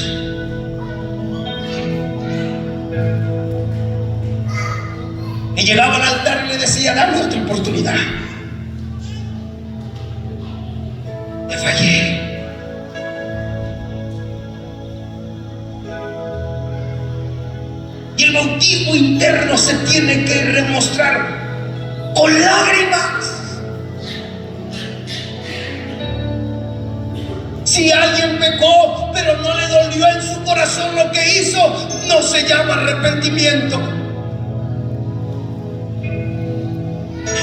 [SPEAKER 1] Y llegaba al altar y le decía: dame otra oportunidad. Te fallé. Y el bautismo interno se tiene que demostrar con lágrimas. Si alguien pecó pero no le dolió en su corazón lo que hizo, no se llama arrepentimiento.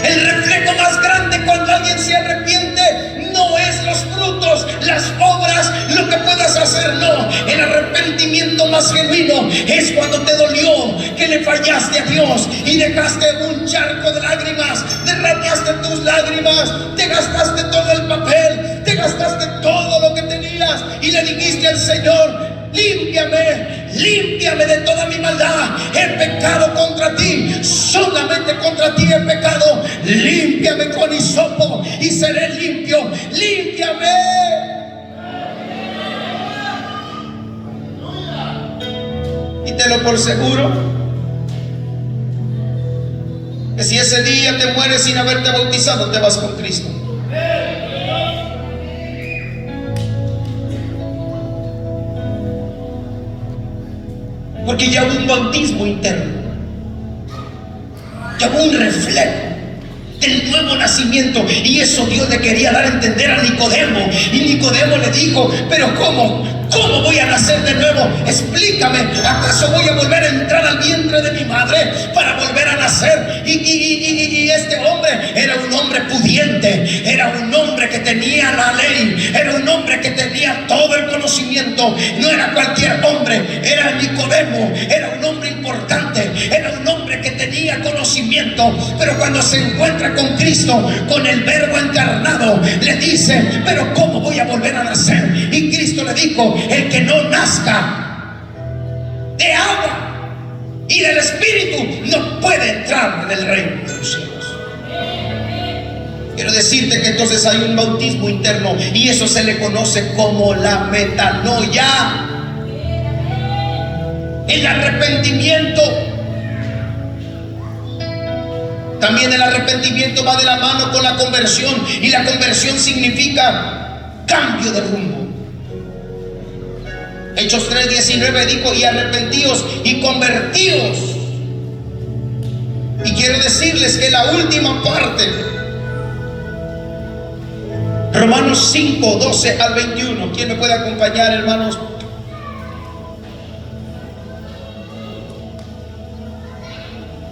[SPEAKER 1] El reflejo más grande cuando alguien se arrepiente no es los frutos, las obras, lo que puedas hacer, no. El arrepentimiento más genuino es cuando te dolió que le fallaste a Dios y dejaste un charco de lágrimas, derramaste tus lágrimas, te gastaste todo el papel, te gastaste todo lo que tenías y le dijiste al Señor: límpiame, límpiame de toda mi maldad. He pecado contra ti, solamente contra ti he pecado. Límpiame con hisopo y seré limpio. Límpiame. Y te lo por seguro que si ese día te mueres sin haberte bautizado, te vas con Cristo. Porque ya hubo un bautismo interno, ya hubo un reflejo del nuevo nacimiento. Y eso Dios le quería dar a entender a Nicodemo. Y Nicodemo le dijo: pero ¿cómo voy a nacer de nuevo? Explícame, ¿acaso voy a volver a entrar al vientre de mi madre para volver a nacer? Y este hombre era un hombre pudiente, era un hombre que tenía la ley, era un hombre que tenía todo el conocimiento. No era cualquier hombre, era Nicodemo, era un hombre importante, era un hombre que tenía conocimiento. Pero cuando se encuentra con Cristo, con el Verbo encarnado, le dice: pero ¿cómo voy a volver a nacer? Y Cristo le dijo: el que no nazca de agua y del Espíritu no puede entrar en el reino de los cielos. Quiero decirte que entonces hay un bautismo interno, y eso se le conoce como la metanoia, el arrepentimiento. También el arrepentimiento va de la mano con la conversión, y la conversión significa cambio de rumbo. Hechos 3:19 dijo: y arrepentíos y convertíos. Y quiero decirles que la última parte, Romanos 5:12 al 21. ¿Quién me puede acompañar, hermanos?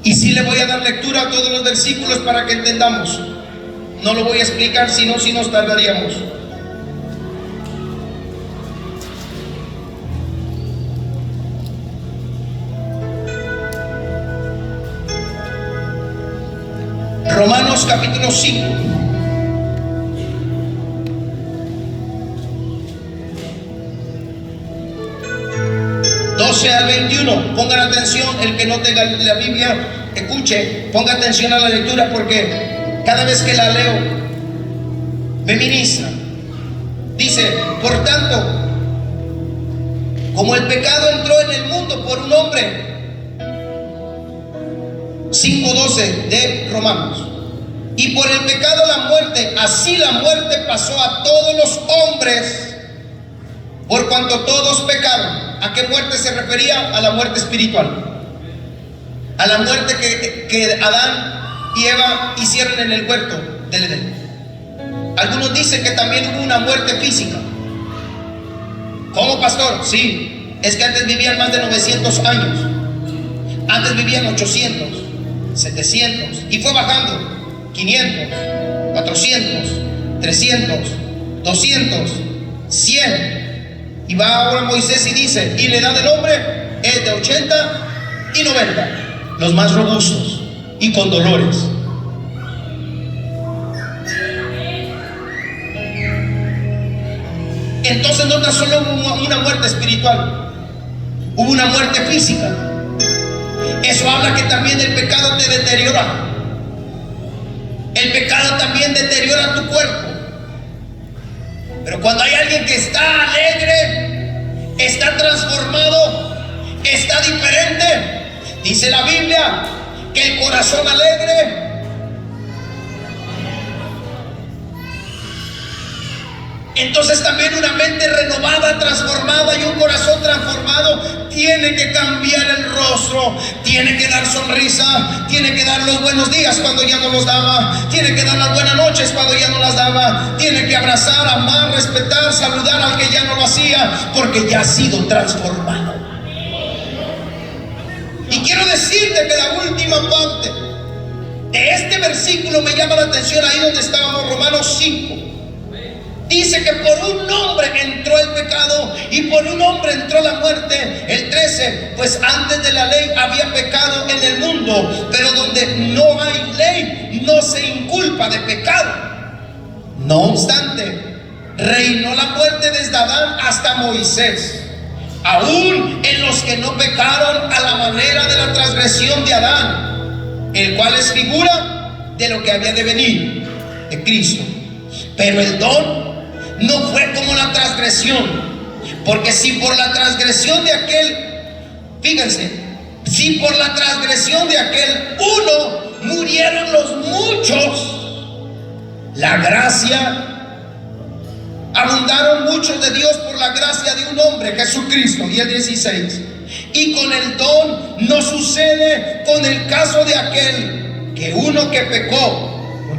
[SPEAKER 1] Y sí le voy a dar lectura a todos los versículos para que entendamos. No lo voy a explicar, si nos tardaríamos. Romanos capítulo 5. Al 21, pongan atención. El que no tenga la Biblia, escuche, ponga atención a la lectura, porque cada vez que la leo me ministra. Dice: por tanto, como el pecado entró en el mundo por un hombre, 5:12 de Romanos, y por el pecado la muerte, así la muerte pasó a todos los hombres, por cuanto todos pecaron. ¿A qué muerte se refería? A la muerte espiritual, a la muerte que Adán y Eva hicieron en el huerto del Edén. Algunos dicen que también hubo una muerte física. ¿Cómo, pastor? Sí, es que antes vivían más de 900 años. Antes vivían 800, 700, y fue bajando: 500, 400, 300, 200, 100. Y va ahora Moisés y dice: y la edad del hombre es de 80 y 90, los más robustos y con dolores. Entonces no tan solo hubo una muerte espiritual, hubo una muerte física. Eso habla que también el pecado te deteriora. El pecado también deteriora tu cuerpo. Pero cuando hay alguien que está alegre, está transformado, está diferente, dice la Biblia que el corazón alegre entonces también una mente renovada, transformada y un corazón transformado tiene que cambiar el rostro, tiene que dar sonrisa, tiene que dar los buenos días cuando ya no los daba, tiene que dar las buenas noches cuando ya no las daba, tiene que abrazar, amar, respetar, saludar al que ya no lo hacía, porque ya ha sido transformado. Y quiero decirte que la última parte de este versículo me llama la atención, ahí donde estábamos, Romanos 5. Dice que por un hombre entró el pecado y por un hombre entró la muerte. El 13, pues antes de la ley había pecado en el mundo, pero donde no hay ley no se inculpa de pecado. No obstante, reinó la muerte desde Adán hasta Moisés, aún en los que no pecaron a la manera de la transgresión de Adán, el cual es figura de lo que había de venir, de Cristo. Pero el don no fue como la transgresión, porque si por la transgresión de aquel, fíjense, si por la transgresión de aquel uno murieron los muchos, la gracia, abundaron muchos de Dios por la gracia de un hombre, Jesucristo. Y el 16, y con el don no sucede con el caso de aquel que uno que pecó,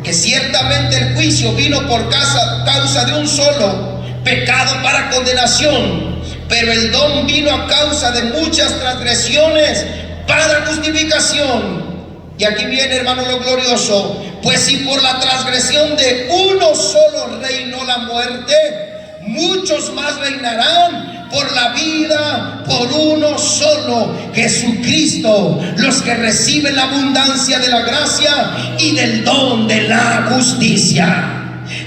[SPEAKER 1] que ciertamente el juicio vino por causa de un solo pecado para condenación, pero el don vino a causa de muchas transgresiones para justificación. Y aquí viene, hermano, lo glorioso: pues si por la transgresión de uno solo reinó la muerte, muchos más reinarán por la vida por uno solo, Jesucristo, los que reciben la abundancia de la gracia y del don de la justicia.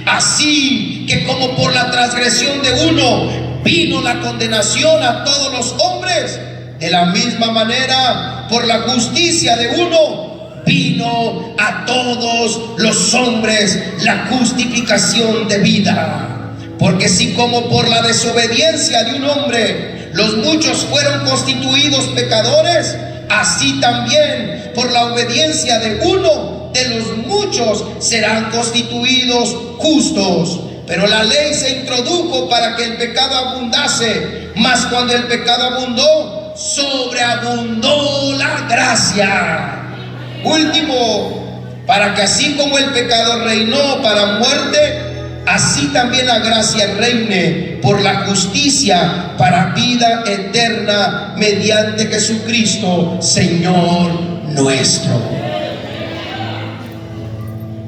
[SPEAKER 1] Así que como por la transgresión de uno vino la condenación a todos los hombres, de la misma manera por la justicia de uno vino a todos los hombres la justificación de vida. Porque si como por la desobediencia de un hombre los muchos fueron constituidos pecadores, así también por la obediencia de uno de los muchos serán constituidos justos. Pero la ley se introdujo para que el pecado abundase, mas cuando el pecado abundó, sobreabundó la gracia. Último, para que así como el pecado reinó para muerte, así también la gracia reine por la justicia para vida eterna mediante Jesucristo, Señor nuestro.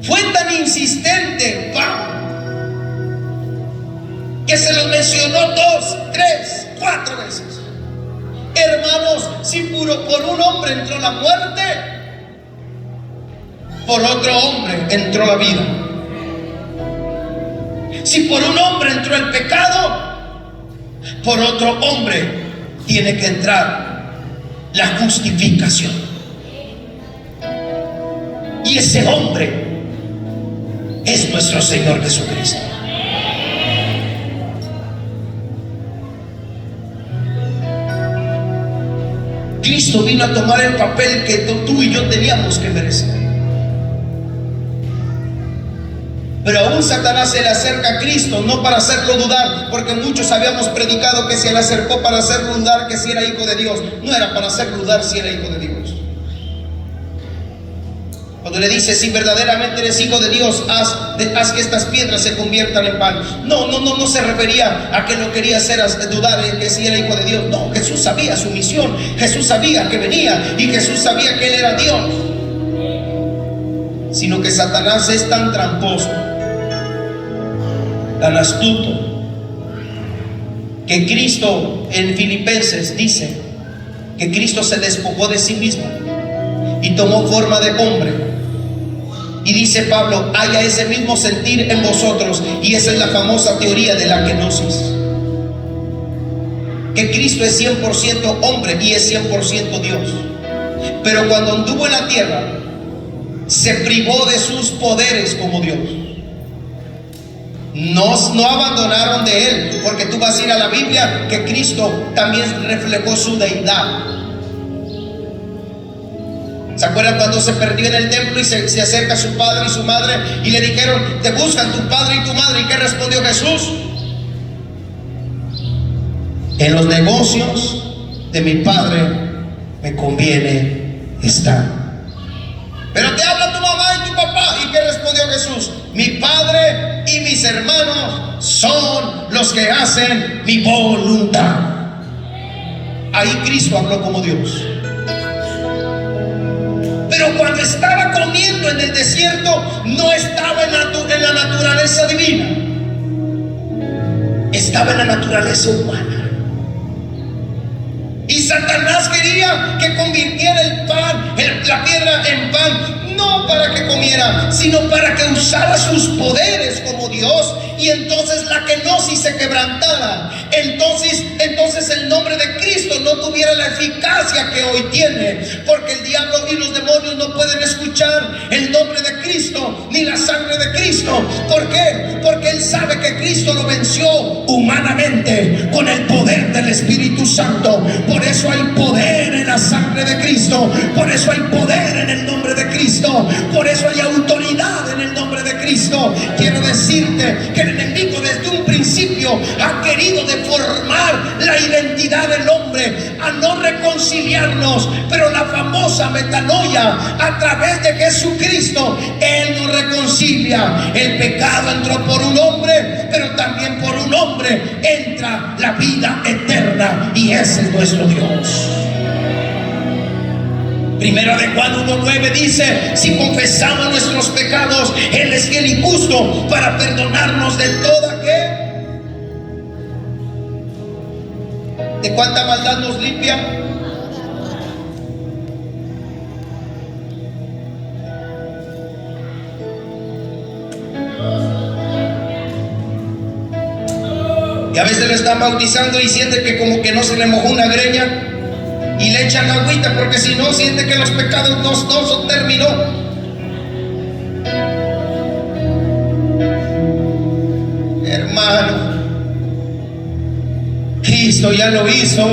[SPEAKER 1] Fue tan insistente Pablo que se lo mencionó 2, 3, 4 veces. Hermanos, si por un hombre entró la muerte, por otro hombre entró la vida. Si por un hombre entró el pecado, por otro hombre tiene que entrar la justificación. Y ese hombre es nuestro Señor Jesucristo. Cristo vino a tomar el papel que tú y yo teníamos que merecer. Pero aún Satanás se le acerca a Cristo, no para hacerlo dudar, porque muchos habíamos predicado que se le acercó para hacerlo dudar que si era hijo de Dios. No era para hacerlo dudar si era hijo de Dios. Cuando le dice: si verdaderamente eres hijo de Dios, haz que estas piedras se conviertan en pan. No se refería a que no quería hacer dudar en que si era hijo de Dios. No, Jesús sabía su misión, Jesús sabía que venía y Jesús sabía que Él era Dios. Sino que Satanás es tan tramposo, tan astuto, que Cristo en Filipenses dice que Cristo se despojó de sí mismo y tomó forma de hombre. Y dice Pablo: haya ese mismo sentir en vosotros. Y esa es la famosa teoría de la kenosis, que Cristo es 100% hombre y es 100% Dios. Pero cuando anduvo en la tierra, se privó de sus poderes como Dios. No abandonaron de Él, porque tú vas a ir a la Biblia que Cristo también reflejó su deidad. ¿Se acuerdan cuando se perdió en el templo y se acerca a su padre y su madre y le dijeron: te buscan tu padre y tu madre? ¿Y qué respondió Jesús? En los negocios de mi padre me conviene estar. Pero te habla tu mamá y tu papá. ¿Y qué respondió Jesús? Mi padre y mis hermanos son los que hacen mi voluntad. Ahí Cristo habló como Dios. Pero cuando estaba comiendo en el desierto, no estaba en la naturaleza divina, estaba en la naturaleza humana. Y Satanás quería que convirtiera el pan, la piedra en pan, no para que comiera, sino para que usara sus poderes como Dios, y entonces la kenosis se quebrantara. Entonces el nombre de Cristo no tuviera la eficacia que hoy tiene, porque el diablo y los demonios no pueden escuchar el nombre de Cristo ni la sangre de Cristo. ¿Por qué? Porque él sabe que Cristo lo venció humanamente con el poder del Espíritu Santo. Por eso hay poder en la sangre de Cristo, por eso hay poder en el nombre de Cristo, por eso hay autoridad en el nombre de Cristo. Quiero decirte que el enemigo desde un principio ha querido deformar la identidad del hombre, a no reconciliarnos, pero la famosa metanoia a través de Jesucristo, Él nos reconcilia. El pecado entró por un hombre, pero también por un hombre entra la vida eterna, y ese es nuestro Dios. Primera de Juan 1:9 dice: si confesamos nuestros pecados, Él es fiel y justo para perdonarnos de toda ¿qué? ¿De cuánta maldad nos limpia? Y a veces le están bautizando y siente que como que no se le mojó una greña, y le echan agüita, porque si no siente que los pecados no terminó. Hermano, Cristo ya lo hizo.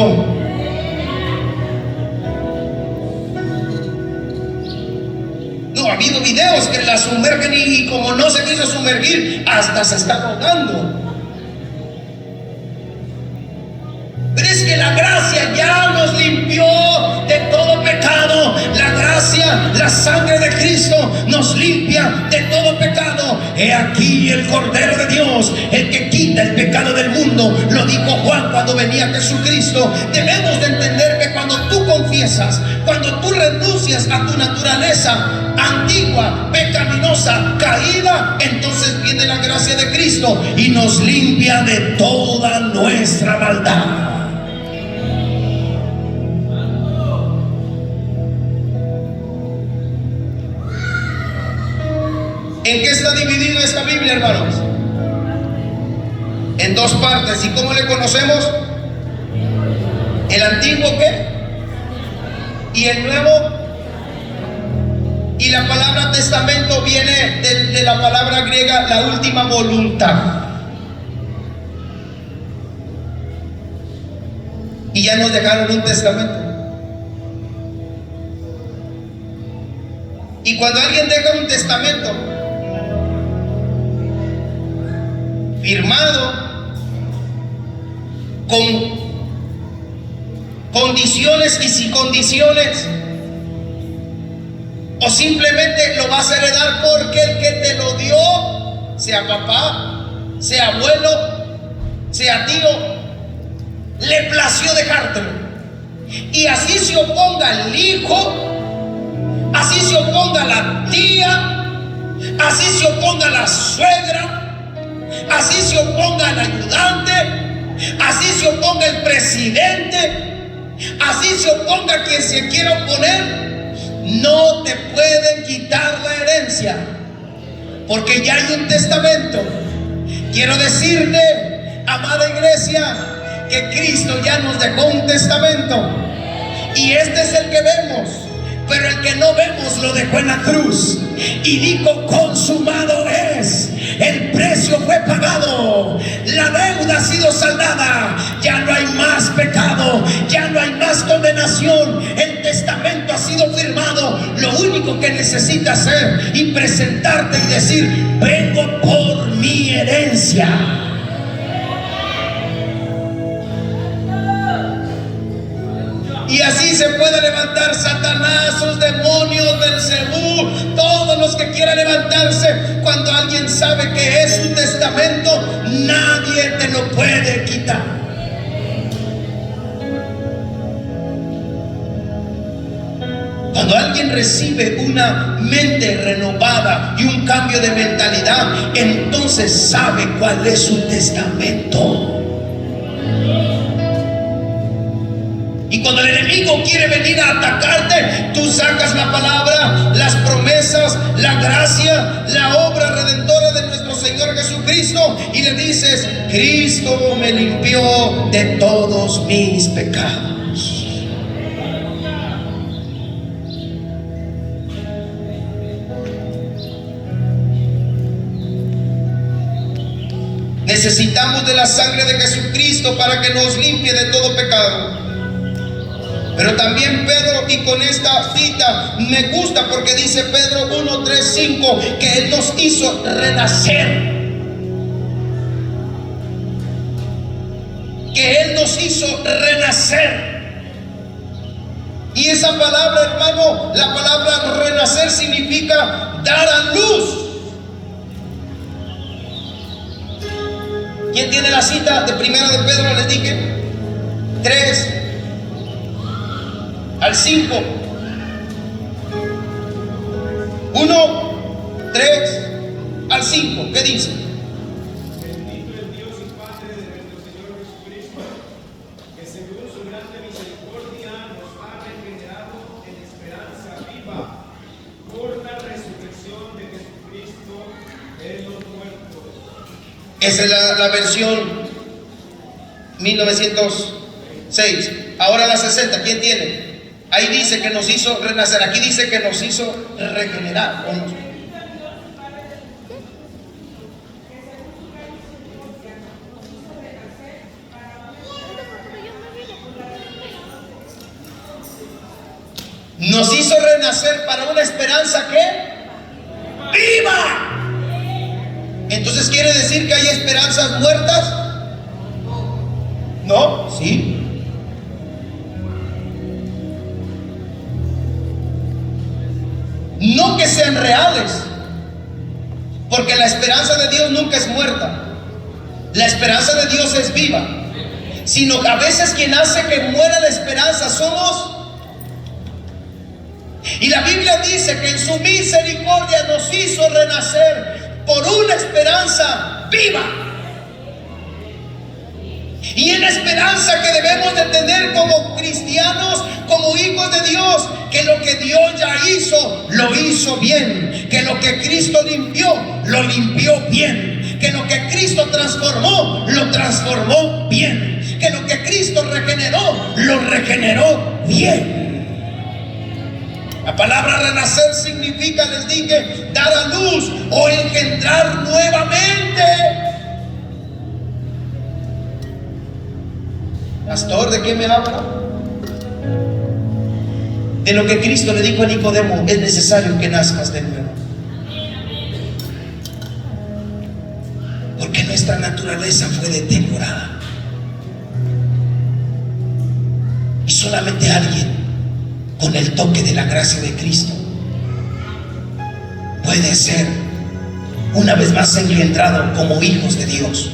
[SPEAKER 1] No, ha habido videos que la sumergen y como no se quiso sumergir, hasta se está ahogando. Pero es que la gracia ya nos limpió de todo pecado. La gracia, la sangre de Cristo nos limpia de todo pecado. He aquí el Cordero de Dios, el que quita el pecado del mundo. Lo dijo Juan cuando venía Jesucristo. Debemos de entender que cuando tú confiesas, cuando tú renuncias a tu naturaleza antigua, pecaminosa, caída, entonces viene la gracia de Cristo y nos limpia de toda nuestra maldad. ¿En qué está dividida esta Biblia, hermanos? En dos partes. ¿Y cómo le conocemos? ¿El antiguo qué? ¿Y el nuevo? Y la palabra testamento viene de la palabra griega, la última voluntad. Y ya nos dejaron un testamento. Y cuando alguien deja un testamento firmado con condiciones y sin condiciones, o simplemente lo vas a heredar porque el que te lo dio, sea papá, sea abuelo, sea tío, le plació dejártelo, y así se oponga el hijo, así se oponga la tía, así se oponga la suegra, así se oponga el ayudante, así se oponga el presidente, así se oponga quien se quiera oponer, no te pueden quitar la herencia, porque ya hay un testamento. Quiero decirte, amada iglesia, que Cristo ya nos dejó un testamento, y este es el que vemos, pero el que no vemos Dios lo dejó en la cruz y dijo: consumado es. El precio fue pagado, la deuda ha sido saldada, ya no hay más pecado, ya no hay más condenación, el testamento ha sido firmado. Lo único que necesitas hacer y presentarte y decir: vengo por mi herencia. Y así se puede levantar Satanás, sus demonios, Belcebú, todos los que quieran levantarse. Cuando alguien sabe que es su testamento, nadie te lo puede quitar. Cuando alguien recibe una mente renovada y un cambio de mentalidad, entonces sabe cuál es su testamento. Y cuando el enemigo quiere venir a atacarte, tú sacas la palabra, las promesas, la gracia, la obra redentora de nuestro Señor Jesucristo, y le dices: Cristo me limpió de todos mis pecados. Necesitamos de la sangre de Jesucristo para que nos limpie de todo pecado. Pero también Pedro, y con esta cita me gusta porque dice Pedro 1, 3, 5, que Él nos hizo renacer. Que Él nos hizo renacer. Y esa palabra, hermano, la palabra renacer significa dar a luz. ¿Quién tiene la cita de primera de Pedro? Les dije 3 al 5. 1, 3 al 5. ¿Qué dice?
[SPEAKER 2] Bendito el Dios y Padre de nuestro Señor Jesucristo, que según su grande misericordia nos ha regenerado en esperanza viva por la resurrección de Jesucristo de los muertos.
[SPEAKER 1] Esa es la versión 1906. Ahora la 60, ¿quién tiene? Ahí dice que nos hizo renacer. Aquí dice que nos hizo regenerar. ¿O no? Nos hizo renacer para una esperanza que viva. Entonces, ¿quiere decir que hay esperanzas muertas? No, sí. No que sean reales, porque la esperanza de Dios nunca es muerta. La esperanza de Dios es viva. Sino que a veces quien hace que muera la esperanza somos. Y la Biblia dice que en su misericordia nos hizo renacer por una esperanza viva. Y en la esperanza que debemos de tener como cristianos, como hijos de Dios, que lo que Dios ya hizo, lo hizo bien. Que lo que Cristo limpió, lo limpió bien. Que lo que Cristo transformó, lo transformó bien. Que lo que Cristo regeneró, lo regeneró bien. La palabra renacer significa, les dije, dar a luz o engendrar nuevamente. Pastor, ¿de qué me habla? De lo que Cristo le dijo a Nicodemo: es necesario que nazcas de nuevo. Porque nuestra naturaleza fue deteriorada. Y solamente alguien con el toque de la gracia de Cristo puede ser una vez más engendrado como hijos de Dios.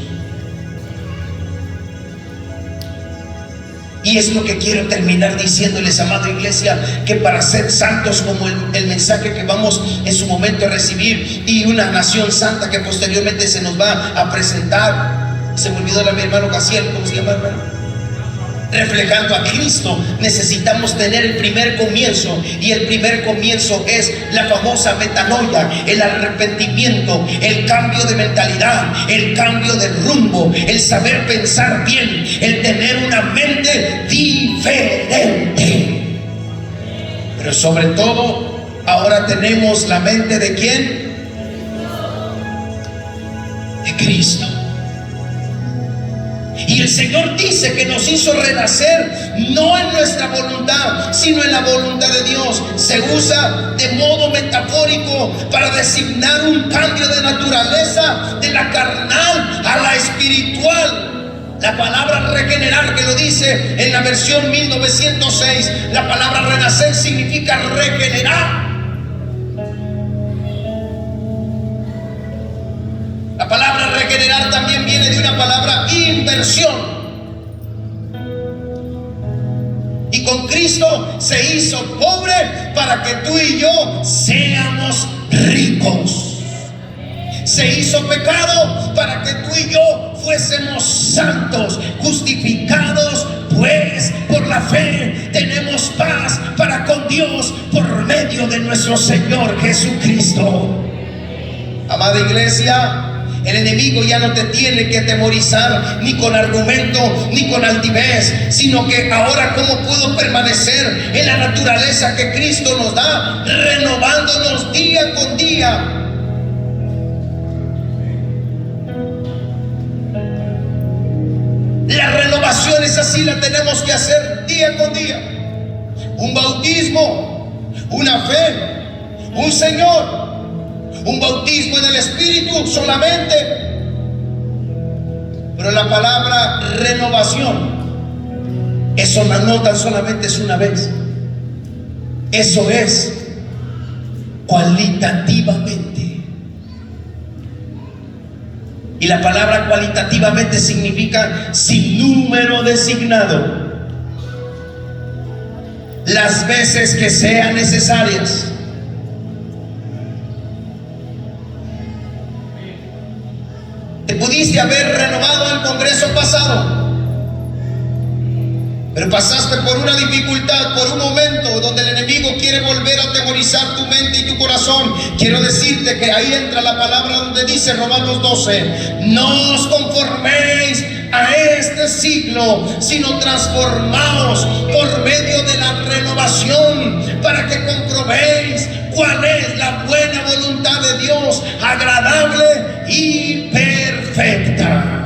[SPEAKER 1] Y es lo que quiero terminar diciéndoles, amada iglesia, que para ser santos como el mensaje que vamos en su momento a recibir, y una nación santa que posteriormente se nos va a presentar. Se me olvidó mi hermano Casiel, ¿cómo se llama, hermano? Reflejando a Cristo, necesitamos tener el primer comienzo, y el primer comienzo es la famosa metanoia, el arrepentimiento, el cambio de mentalidad, el cambio de rumbo, el saber pensar bien, el tener una mente diferente. Pero sobre todo, Ahora tenemos la mente ¿de quién? De Cristo. Y el Señor dice que nos hizo renacer no en nuestra voluntad, sino en la voluntad de Dios. Se usa de modo metafórico para designar un cambio de naturaleza de la carnal a la espiritual. La palabra regenerar, que lo dice en la versión 1906, la palabra renacer significa regenerar. La palabra regenerar también viene de una palabra inversión. Y con Cristo se hizo pobre para que tú y yo seamos ricos. Se hizo pecado para que tú y yo fuésemos santos, justificados pues por la fe tenemos paz para con Dios por medio de nuestro Señor Jesucristo. Amada iglesia, el enemigo ya no te tiene que atemorizar ni con argumento ni con altivez, sino que ahora cómo puedo permanecer en la naturaleza que Cristo nos da, renovándonos día con día. La renovación es así, la tenemos que hacer día con día. Un bautismo, una fe, un Señor, un bautismo en el Espíritu solamente. Pero la palabra renovación, eso no tan solamente es una vez, eso es cualitativamente. Y la palabra cualitativamente significa sin número designado, las veces que sean necesarias. Te pudiste haber renovado al Congreso pasado, pero pasaste por una dificultad, por un momento donde el enemigo quiere volver a atemorizar tu mente y tu corazón. Quiero decirte que ahí entra la palabra donde dice Romanos 12: no os conforméis a este siglo, sino transformaos por medio de la renovación, para que comprobéis cuál es la buena voluntad de Dios, agradable y perfecta.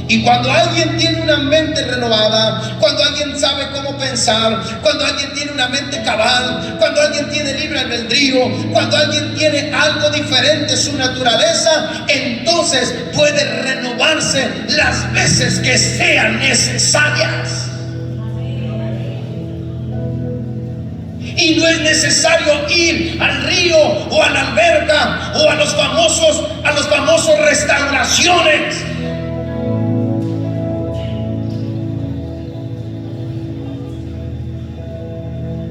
[SPEAKER 1] Y cuando alguien tiene una mente renovada, cuando alguien sabe cómo pensar, cuando alguien tiene una mente cabal, cuando alguien tiene libre albedrío, cuando alguien tiene algo diferente en su naturaleza, entonces puede renovarse las veces que sean necesarias. Y no es necesario ir al río o a la alberca o a los famosos restauraciones.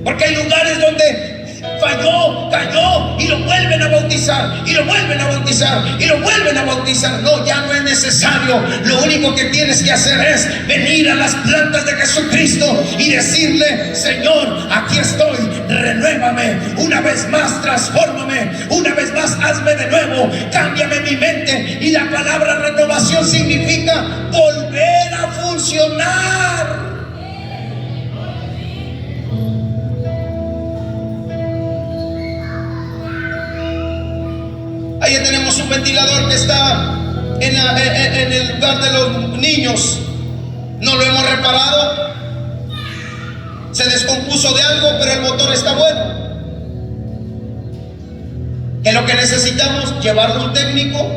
[SPEAKER 1] Porque hay lugares donde falló, cayó y lo vuelven a bautizar, y lo vuelven a bautizar, y lo vuelven a bautizar. No, ya no es necesario. Lo único que tienes que hacer es venir a las plantas de Jesucristo y decirle: Señor, aquí estoy, renuévame una vez más, transfórmame una vez más, hazme de nuevo, cámbiame mi mente. Y la palabra renovación significa volver a funcionar. Ahí tenemos un ventilador que está en el lugar de los niños. No lo hemos reparado. Se descompuso de algo, pero el motor está bueno. ¿Qué es lo que necesitamos? Llevarlo a un técnico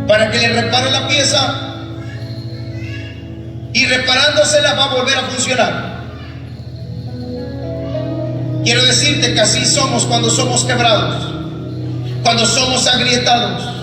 [SPEAKER 1] para que le repare la pieza, y reparándosela va a volver a funcionar. Quiero decirte que así somos cuando somos quebrados, cuando somos agrietados,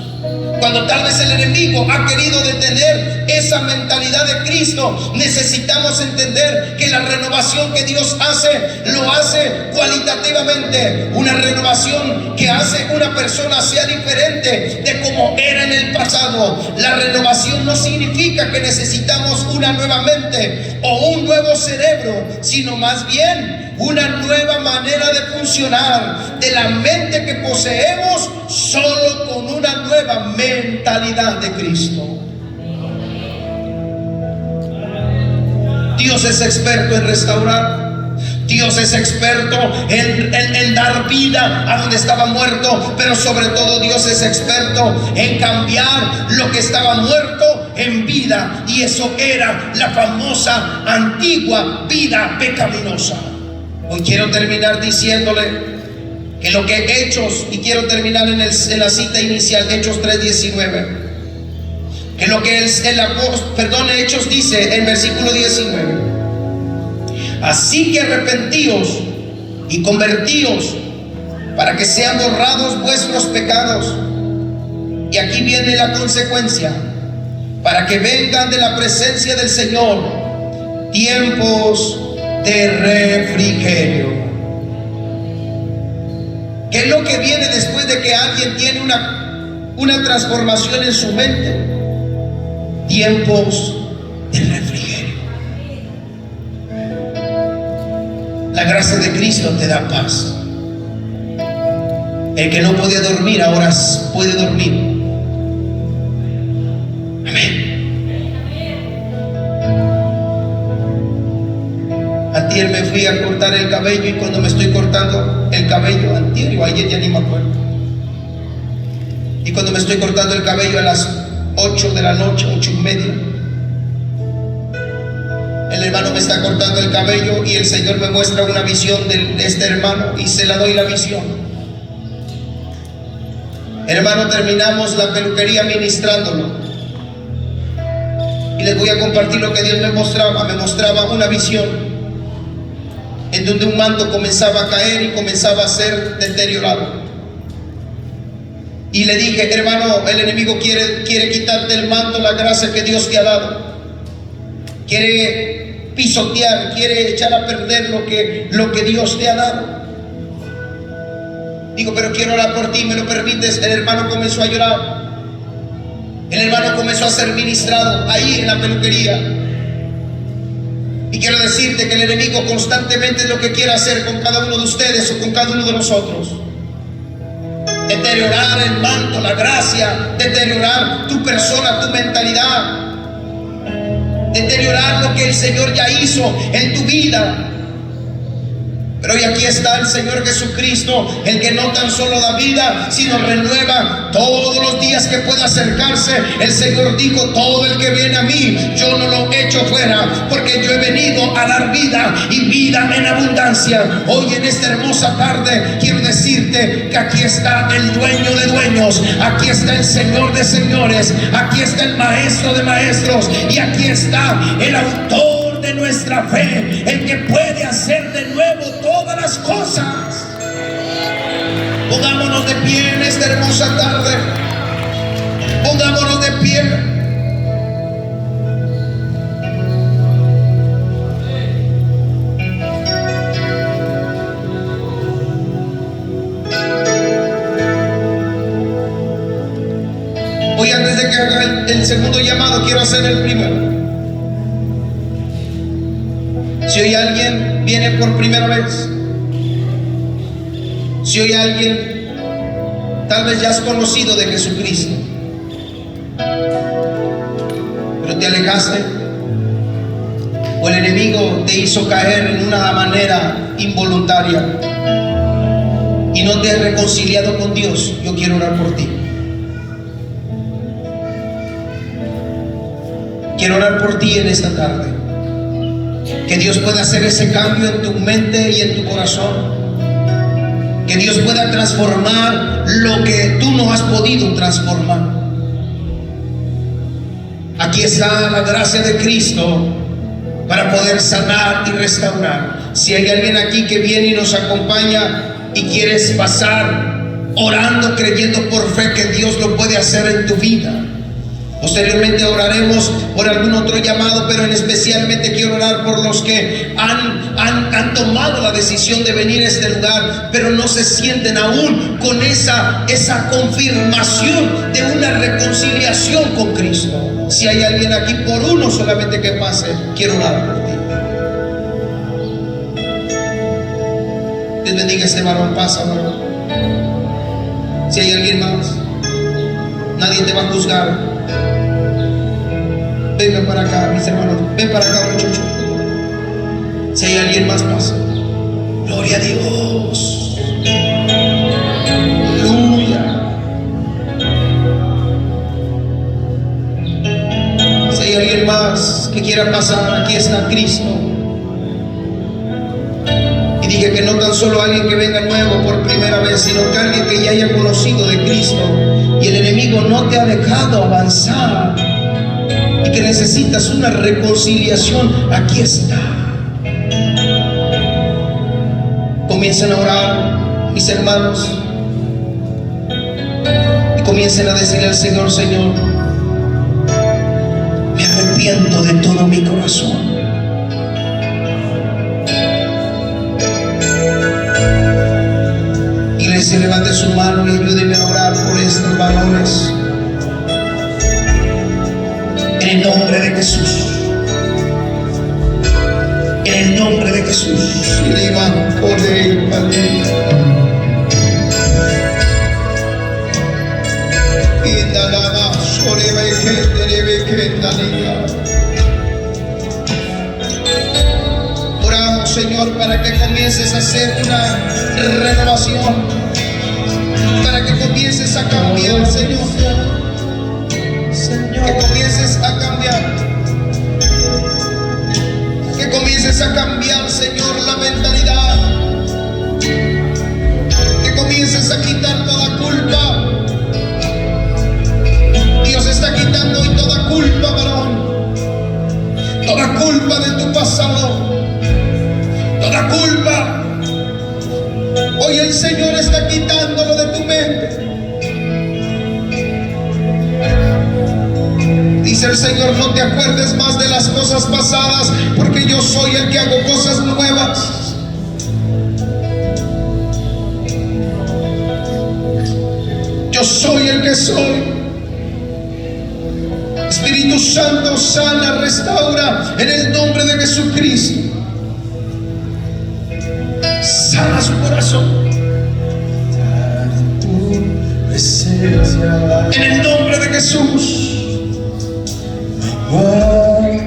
[SPEAKER 1] cuando tal vez el enemigo ha querido detener esa mentalidad de Cristo. Necesitamos entender que la renovación que Dios hace, lo hace cualitativamente. Una renovación que hace que una persona sea diferente de como era en el pasado. La renovación no significa que necesitamos una nueva mente o un nuevo cerebro, sino más bien una nueva manera de funcionar de la mente que poseemos, solo con una nueva mentalidad de Cristo. Dios es experto en restaurar. Dios es experto en dar vida a donde estaba muerto, pero sobre todo Dios es experto en cambiar lo que estaba muerto en vida, y eso era la famosa antigua vida pecaminosa. Hoy quiero terminar diciéndole que lo que Hechos, y quiero terminar en la cita inicial, Hechos 3:19, que lo que Hechos dice en versículo 19: así que arrepentíos y convertíos para que sean borrados vuestros pecados. Y aquí viene la consecuencia: para que vengan de la presencia del Señor tiempos de refrigerio. ¿Qué es lo que viene después de que alguien tiene una transformación en su mente? Tiempos de refrigerio. La gracia de Cristo te da paz. El que no podía dormir ahora puede dormir. Amén. Antier me fui a cortar el cabello, y cuando me estoy cortando el cabello, antier o ayer, ya ni me acuerdo, y cuando me estoy cortando el cabello a las 8 de la noche, 8:30, el hermano me está cortando el cabello y el Señor me muestra una visión de este hermano, y se la doy la visión. Hermano, terminamos la peluquería ministrándolo, y les voy a compartir lo que Dios me mostraba. Me mostraba una visión en donde un manto comenzaba a caer y comenzaba a ser deteriorado. Y le dije: hermano, el enemigo quiere quitarte el manto, la gracia que Dios te ha dado. Quiere pisotear, quiere echar a perder lo que Dios te ha dado. Digo: pero quiero orar por ti, ¿me lo permites? El hermano comenzó a llorar. El hermano comenzó a ser ministrado ahí en la peluquería. Y quiero decirte que el enemigo constantemente es lo que quiere hacer con cada uno de ustedes o con cada uno de nosotros: deteriorar el manto, la gracia, deteriorar tu persona, tu mentalidad, deteriorar lo que el Señor ya hizo en tu vida. Pero hoy aquí está el Señor Jesucristo, el que no tan solo da vida, sino renueva todos los días que pueda acercarse. El Señor dijo: todo el que viene a mí, yo no lo echo fuera, porque yo he venido a dar vida, y vida en abundancia. Hoy en esta hermosa tarde quiero decirte que aquí está el dueño de dueños, aquí está el Señor de señores, aquí está el maestro de maestros, y aquí está el autor de nuestra fe, el que puede hacer de nuevo todas las cosas. Pongámonos de pie en esta hermosa tarde. Pongámonos de pie. Hoy, antes de que haga el segundo llamado, quiero hacer el primero. Si hoy alguien viene por primera vez, si hoy alguien tal vez ya has conocido de Jesucristo, pero te alejaste, o el enemigo te hizo caer en una manera involuntaria y no te has reconciliado con Dios, yo quiero orar por ti. Quiero orar por ti en esta tarde. Que Dios pueda hacer ese cambio en tu mente y en tu corazón. Que Dios pueda transformar lo que tú no has podido transformar. Aquí está la gracia de Cristo para poder sanar y restaurar. Si hay alguien aquí que viene y nos acompaña y quieres pasar orando, creyendo por fe que Dios lo puede hacer en tu vida. Posteriormente oraremos por algún otro llamado, pero especialmente quiero orar por los que han tomado la decisión de venir a este lugar, pero no se sienten aún con esa confirmación de una reconciliación con Cristo. Si hay alguien aquí, por uno solamente que pase, quiero orar por ti. Dios bendiga a este varón, pasa, varón. Si hay alguien más, nadie te va a juzgar. Venga para acá, mis hermanos. Ven para acá, muchachos. Si hay alguien más, pasa. Gloria a Dios. Aleluya. Si hay alguien más que quiera pasar, aquí está Cristo. Y dije que no tan solo alguien que venga nuevo por primera vez, sino que alguien que ya haya conocido de Cristo y el enemigo no te ha dejado avanzar y que necesitas una reconciliación. Aquí está. Comiencen a orar, mis hermanos, y comiencen a decirle al Señor: Señor, me arrepiento de todo mi corazón. Iglesia, levante su mano y ayúdenme a orar por estos varones. En el nombre de Jesús. En el nombre de Jesús. Oramos, Señor, para que comiences a hacer una renovación, para que comiences a cambiar, Señor, que comiences a cambiar, que comiences a cambiar, Señor, la mentalidad, que comiences a quitar toda culpa. Dios está quitando hoy toda culpa, varón, toda culpa de tu pasado, toda culpa. Hoy el Señor está quitándolo de tu mente. Dice el Señor: no te acuerdes más de las cosas pasadas, porque yo soy el que hago cosas nuevas. Yo soy el que soy. Espíritu Santo, sana, restaura en el nombre de Jesucristo. Sana su corazón. En el nombre de Jesús.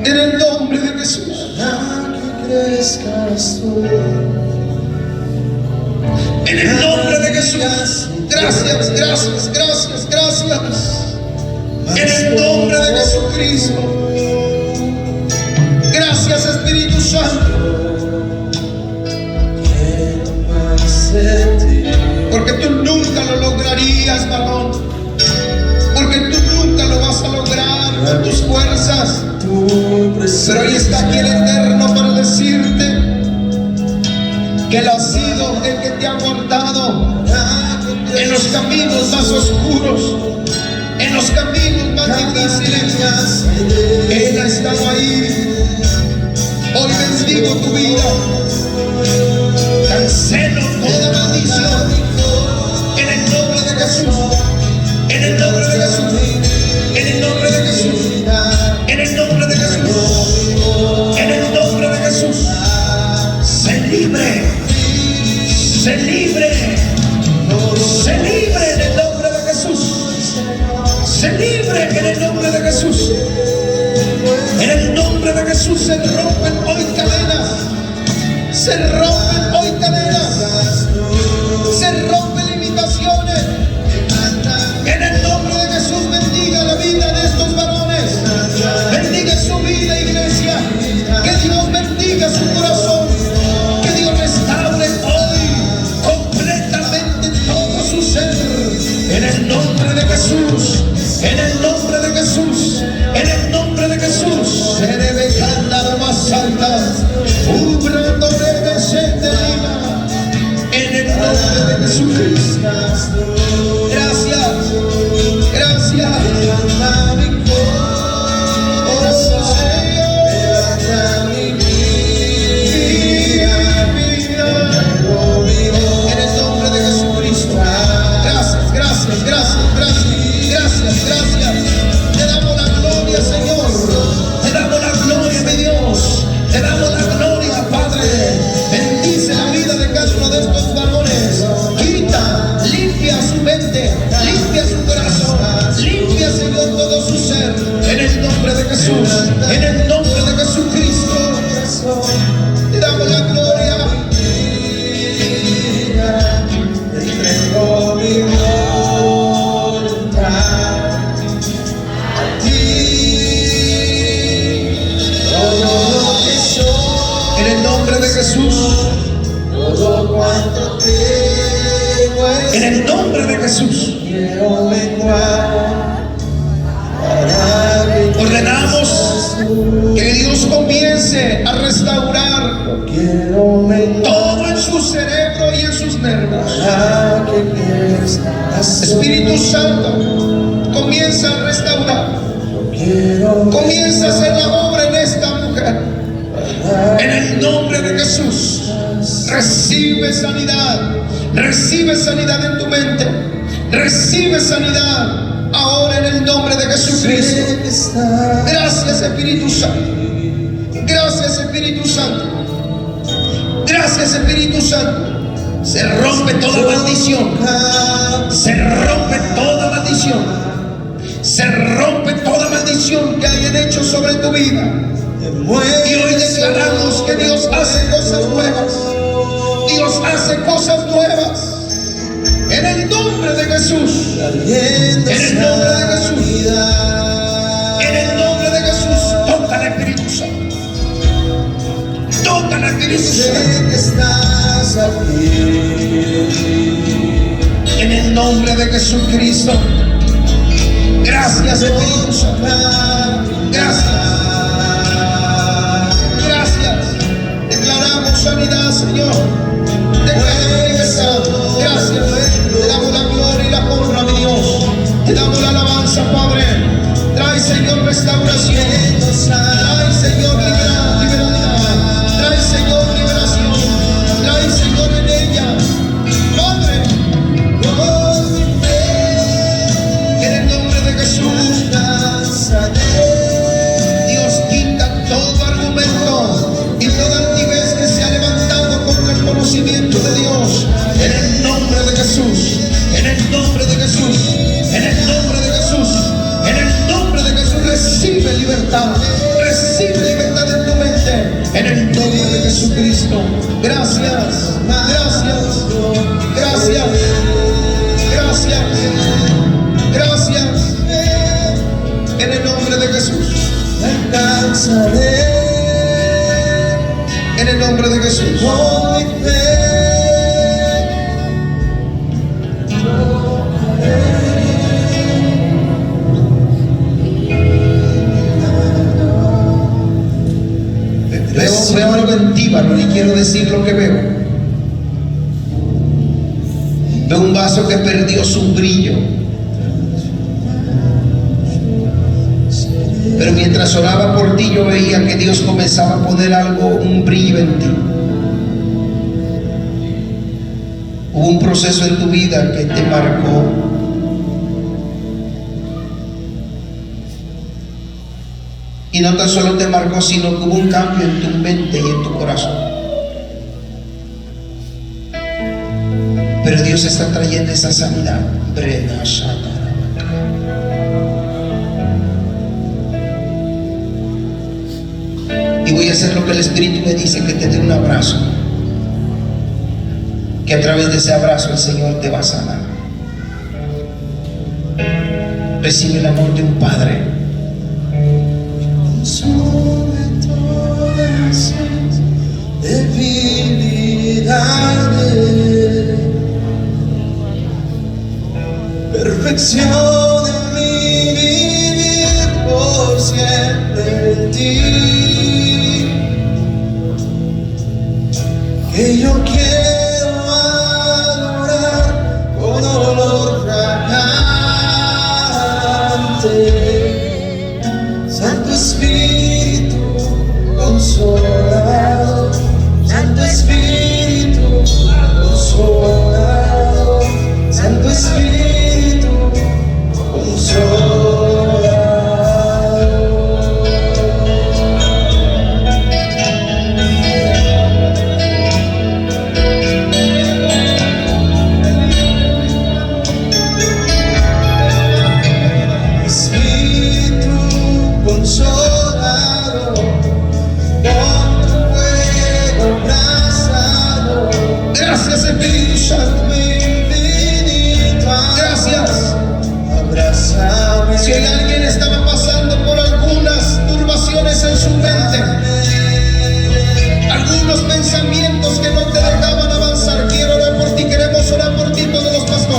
[SPEAKER 1] En el nombre de Jesús. En el nombre de Jesús. Gracias, gracias, gracias, gracias. En el nombre de Jesucristo. Gracias, Espíritu Santo. Porque tú nunca lo lograrías, varón. Porque tú nunca lo vas a lograr con tus fuerzas. Pero hoy está aquí el Eterno para decirte que Él ha sido el que te ha guardado en los caminos más oscuros, en los caminos más difíciles. Él ha estado ahí. Hoy bendigo tu vida. Cancelo toda maldición en el nombre de Jesús. En el nombre de Jesús. En el nombre de Jesús. En el nombre de Jesús. En el nombre de Jesús. Sé libre. Sé libre. Sé libre en el nombre de Jesús. Sé libre en el nombre de Jesús. En el nombre de Jesús se rompen hoy cadenas. Se rompen hoy cadenas. Se rompen limitaciones. En el nombre de Jesús bendiga la vida de estos varones. Bendiga su vida, iglesia. Que Dios bendiga su corazón. Que Dios restaure hoy completamente todo su ser. En el nombre de Jesús. En el nombre de Jesús. En el nombre de Jesús. Se debe cantar más alta. En el nombre de Jesucristo. Gracias. Gracias. En el nombre de Jesucristo. Gracias, gracias, gracias, gracias, gracias, gracias. Te damos la gloria, Señor. Te damos la gloria, mi Dios. Te damos la gloria, Padre. Bendice la vida de cada uno de estos varones. Quita, limpia su mente, limpia su corazón, limpia, Señor, todo su ser. En el nombre de Jesús, en el nombre de Jesucristo. Te damos la gloria. En el nombre de Jesús. Ordenamos que Dios comience a restaurar todo en su cerebro y en sus nervios. Espíritu Santo, comienza a restaurar. Comienza a hacer la obra en esta mujer. En el nombre de Jesús. Recibe sanidad. Recibe sanidad en tu mente. Recibe sanidad ahora en el nombre de Jesucristo. Gracias, Espíritu Santo. Gracias, Espíritu Santo. Gracias, Espíritu Santo. Se rompe toda maldición. Se rompe toda maldición. Se rompe toda maldición que hayan hecho sobre tu vida. Y hoy declaramos que Dios hace cosas nuevas. Dios hace cosas nuevas. En el nombre de Jesús. En el nombre de Jesús. En el nombre de Jesús. Toca al Espíritu Santo. Toca al Espíritu Santo. En el nombre de Jesucristo. Gracias, Espíritu Santo. Gracias. Gracias. Declaramos sanidad, Señor. Declaramos libertad. Gracias. Te damos la gloria y la honra, mi Dios. Te damos la alabanza, Padre. Trae, Señor, restauración. Trae, Señor, libertad. Trae, Señor, liberación. Trae, Señor, en ella. Padre, en el nombre de Jesús. Dios, quita todo argumento y toda altivez que se ha levantado contra el conocimiento de Dios. En el nombre de Jesús. En el nombre de Jesús. En el nombre de Jesús. En el nombre de Jesús. Recibe libertad. Recibe libertad en tu mente. En el nombre de Jesucristo. Gracias. Gracias. Gracias. Gracias. Gracias. En el nombre de Jesús. En el nombre de Jesús. Veo algo en ti, varón, y quiero decir lo que veo. Veo un vaso que perdió su brillo. Pero mientras oraba por ti, yo veía que Dios comenzaba a poner algo, un brillo en ti. Hubo un proceso en tu vida que te marcó. Y no tan solo te marcó, sino que hubo un cambio en tu mente y en tu corazón. Pero Dios está trayendo esa sanidad. Y voy a hacer lo que el Espíritu me dice, que te dé un abrazo. Que a través de ese abrazo el Señor te va a sanar. Recibe el amor de un Padre.
[SPEAKER 3] Sobre todas debilidades, perfección en mi vivir por siempre en ti, que yo quiero adorar con olor fragante. Santo Espíritu consolador, Santo Espíritu consolador, Santo Espíritu consolador.
[SPEAKER 1] Gracias, Espíritu Santo. Gracias. Si alguien estaba pasando por algunas turbaciones en su mente, algunos pensamientos que no te dejaban avanzar, quiero orar por ti. Queremos orar por ti, todos los pastores.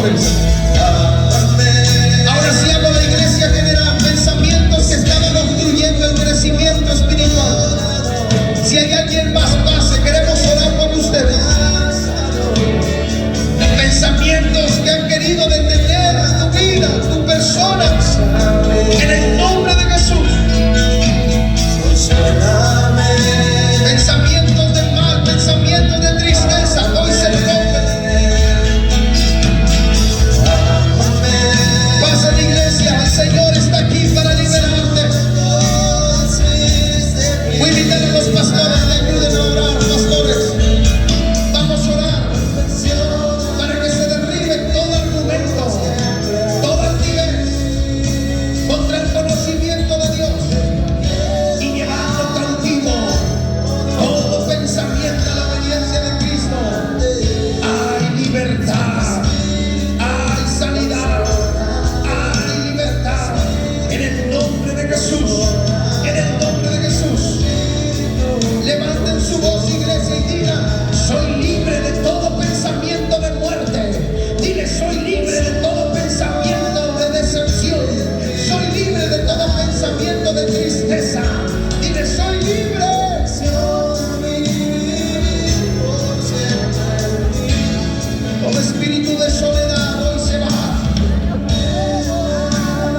[SPEAKER 1] Todo espíritu de soledad hoy se va.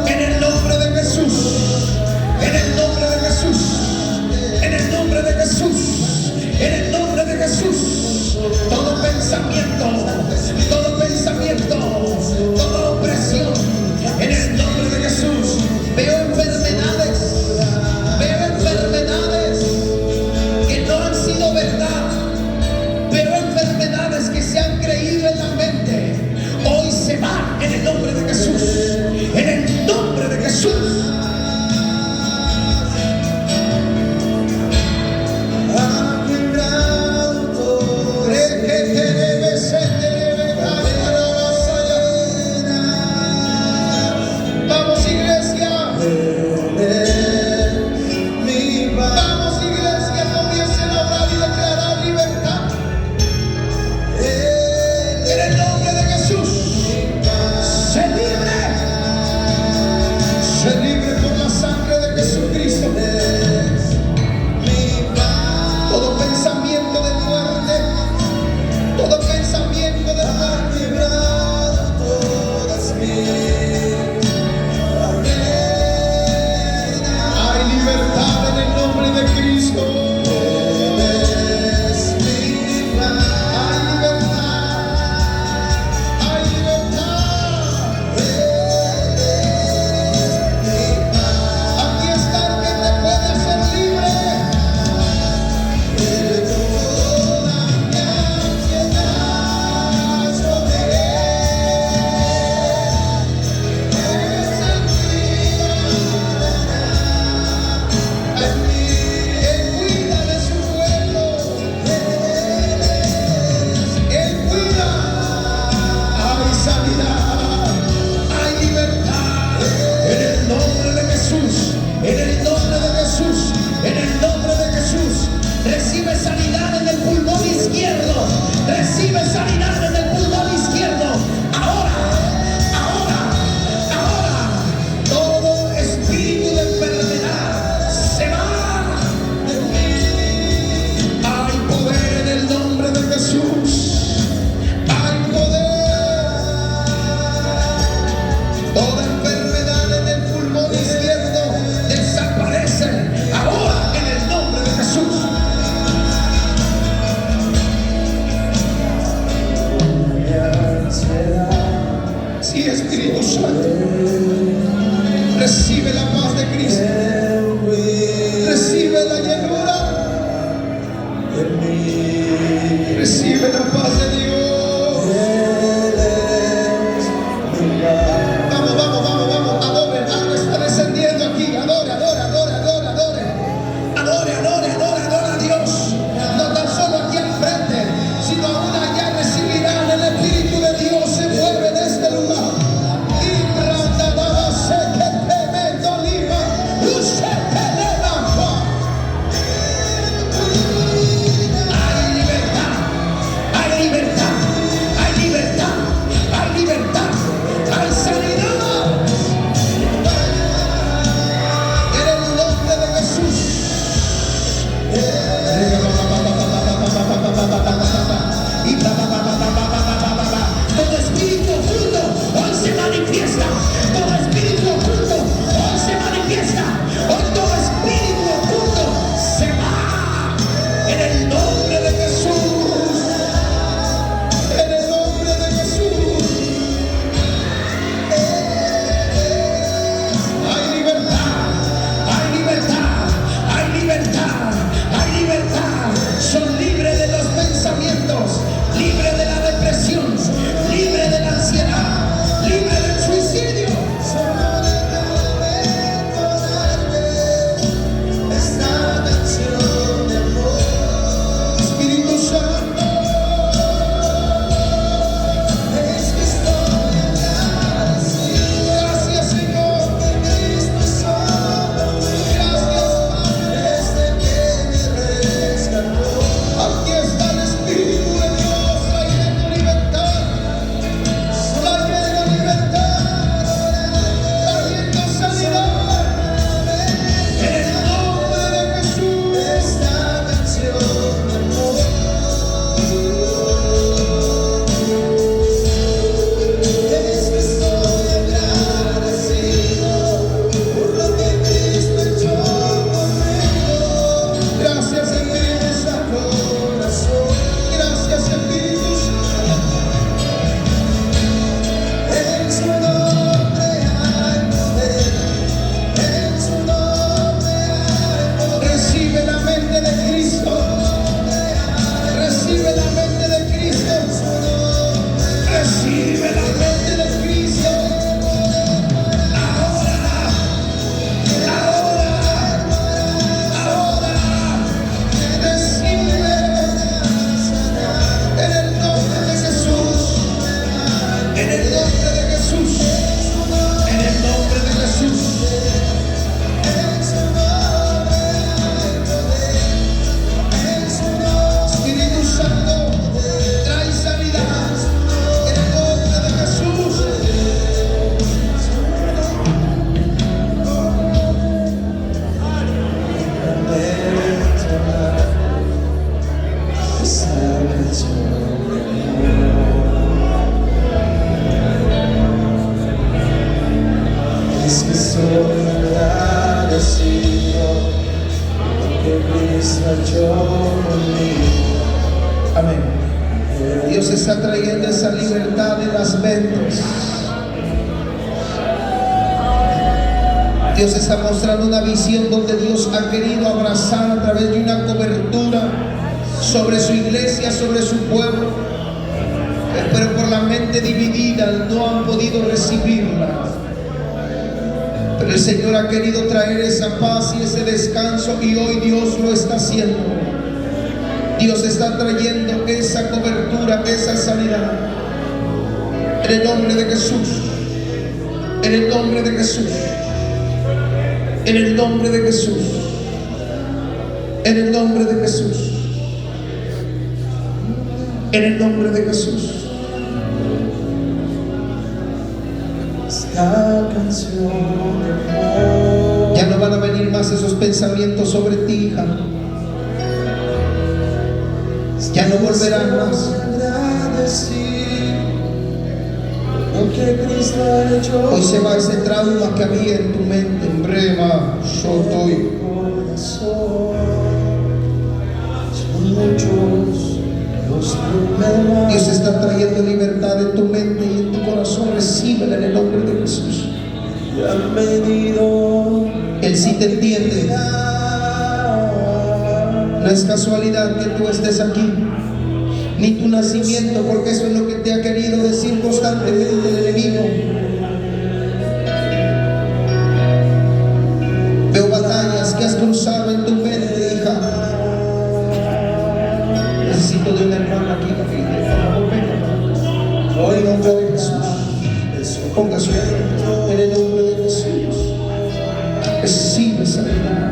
[SPEAKER 1] En el nombre de Jesús. En el nombre de Jesús. En el nombre de Jesús. En el nombre de Jesús. Todo pensamiento, toda opresión. En el nombre de Jesús. Veo enfermedades que no han sido verdad. Veo enfermedades que se han creído en la mente. Hoy se van en el nombre de Jesús. En el nombre de Jesús. Recibe la paz de Cristo. Recibe la llenura. Recibe la paz de Dios. Vamos, vamos, vamos, vamos. Adoren. Algo está descendiendo aquí. Adore, adore, adore, adore, adore. Adore, adore, adore, adore a Dios. No tan solo aquí al frente, sino aún allá recibirán el Espíritu de Dios. Se mueve en este lugar. Todo espíritu oculto hoy se manifiesta. Todo espíritu oculto hoy se manifiesta. Hoy todo espíritu oculto se va. En el nombre de Jesús. En el nombre de Jesús. Hay libertad. Hay libertad. Hay libertad. Hay libertad. Son libres de los pensamientos. Libre de la depresión, libre de la ansiedad, libre del suicidio. En el nombre de Jesús. En el nombre de Jesús. Espíritu Santo, trae sanidad. En el nombre de Jesús.
[SPEAKER 3] Es que soy agradecido porque Cristo ha hecho conmigo.
[SPEAKER 1] Amén. Dios está trayendo esa libertad en las mentes. Dios está mostrando una visión donde Dios ha querido abrazar a través de una cobertura sobre su iglesia, sobre su pueblo, pero por la mente dividida no han podido recibirla. Pero el Señor ha querido traer esa paz y ese descanso, y hoy Dios lo está haciendo. Dios está trayendo esa cobertura, esa sanidad. En el nombre de Jesús. En el nombre de Jesús. En el nombre de Jesús. En el nombre de Jesús. En el nombre de Jesús.
[SPEAKER 3] Esta canción de amor.
[SPEAKER 1] Ya no van a venir más esos pensamientos sobre ti, hija. Ya no volverán más.
[SPEAKER 3] Lo que Cristo ha hecho.
[SPEAKER 1] Hoy se va ese trauma que había en tu mente. En brema, yo estoy.
[SPEAKER 3] Son muchos los problemas.
[SPEAKER 1] Dios está trayendo libertad en tu mente y en tu corazón. Recíbela en el nombre de Jesús.
[SPEAKER 3] Y han venido.
[SPEAKER 1] Él sí te entiende. No es casualidad que tú estés aquí, ni tu nacimiento, porque eso es lo que te ha querido decir constantemente el enemigo. Veo batallas que has cruzado en tu mente, hija. Necesito de una hermana aquí, hoy en el nombre de Jesús. Ponga su mano en el nombre de Jesús. Recibe sanidad.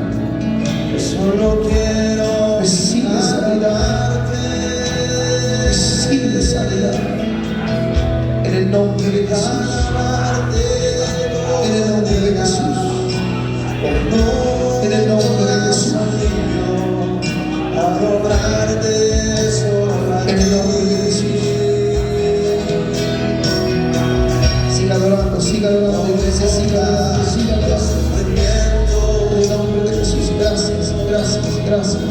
[SPEAKER 3] Solo quiero.
[SPEAKER 1] Recibe sanidad. Recibe sanidad. En el nombre de Jesús. En el nombre de Jesús. En el nombre de Jesús. En el nombre de Jesús. Siga adorando, iglesia, siga adorando, siga adorando. En el nombre de Jesús. Gracias, gracias, gracias.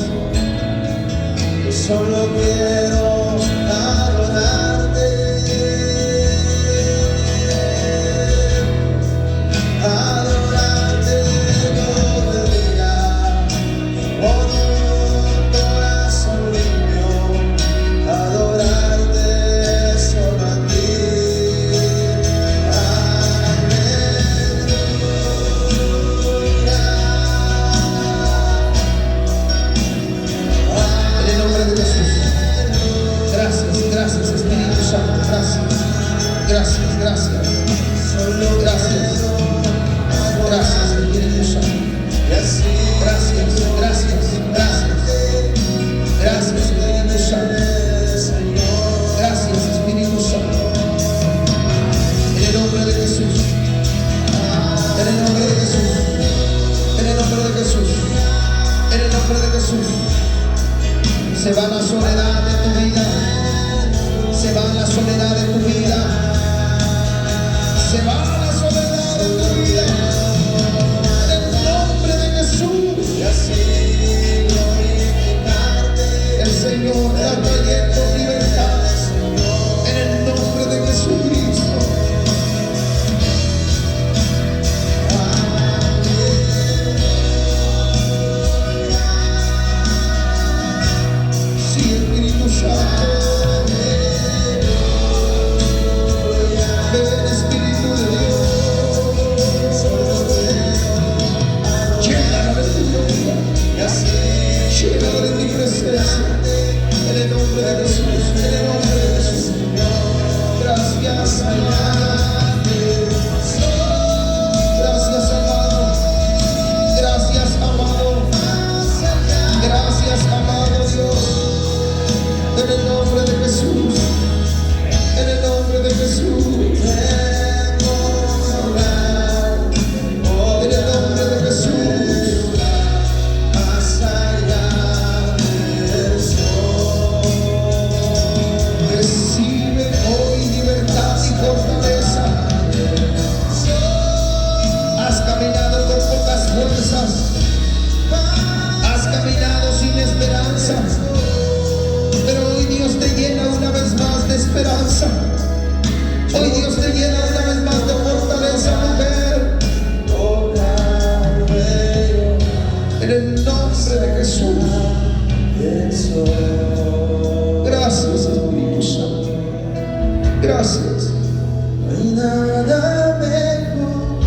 [SPEAKER 3] Yo solo quiero adorarte. Adorarte todo el día. Con un corazón limpio. Adorarte solo a ti.
[SPEAKER 1] En el nombre de Jesús. Gracias, gracias, Espíritu Santo. Gracias, gracias, gracias. Gracias. Gracias, Espíritu Santo. Gracias, gracias, gracias. Gracias, Espíritu Santo. Gracias, Espíritu Santo. En el nombre de Jesús. En el nombre de Jesús. En el nombre de Jesús. En el nombre de Jesús. Se va la soledad de tu vida. Se va la soledad de tu vida. Gracias.
[SPEAKER 3] No hay nada mejor.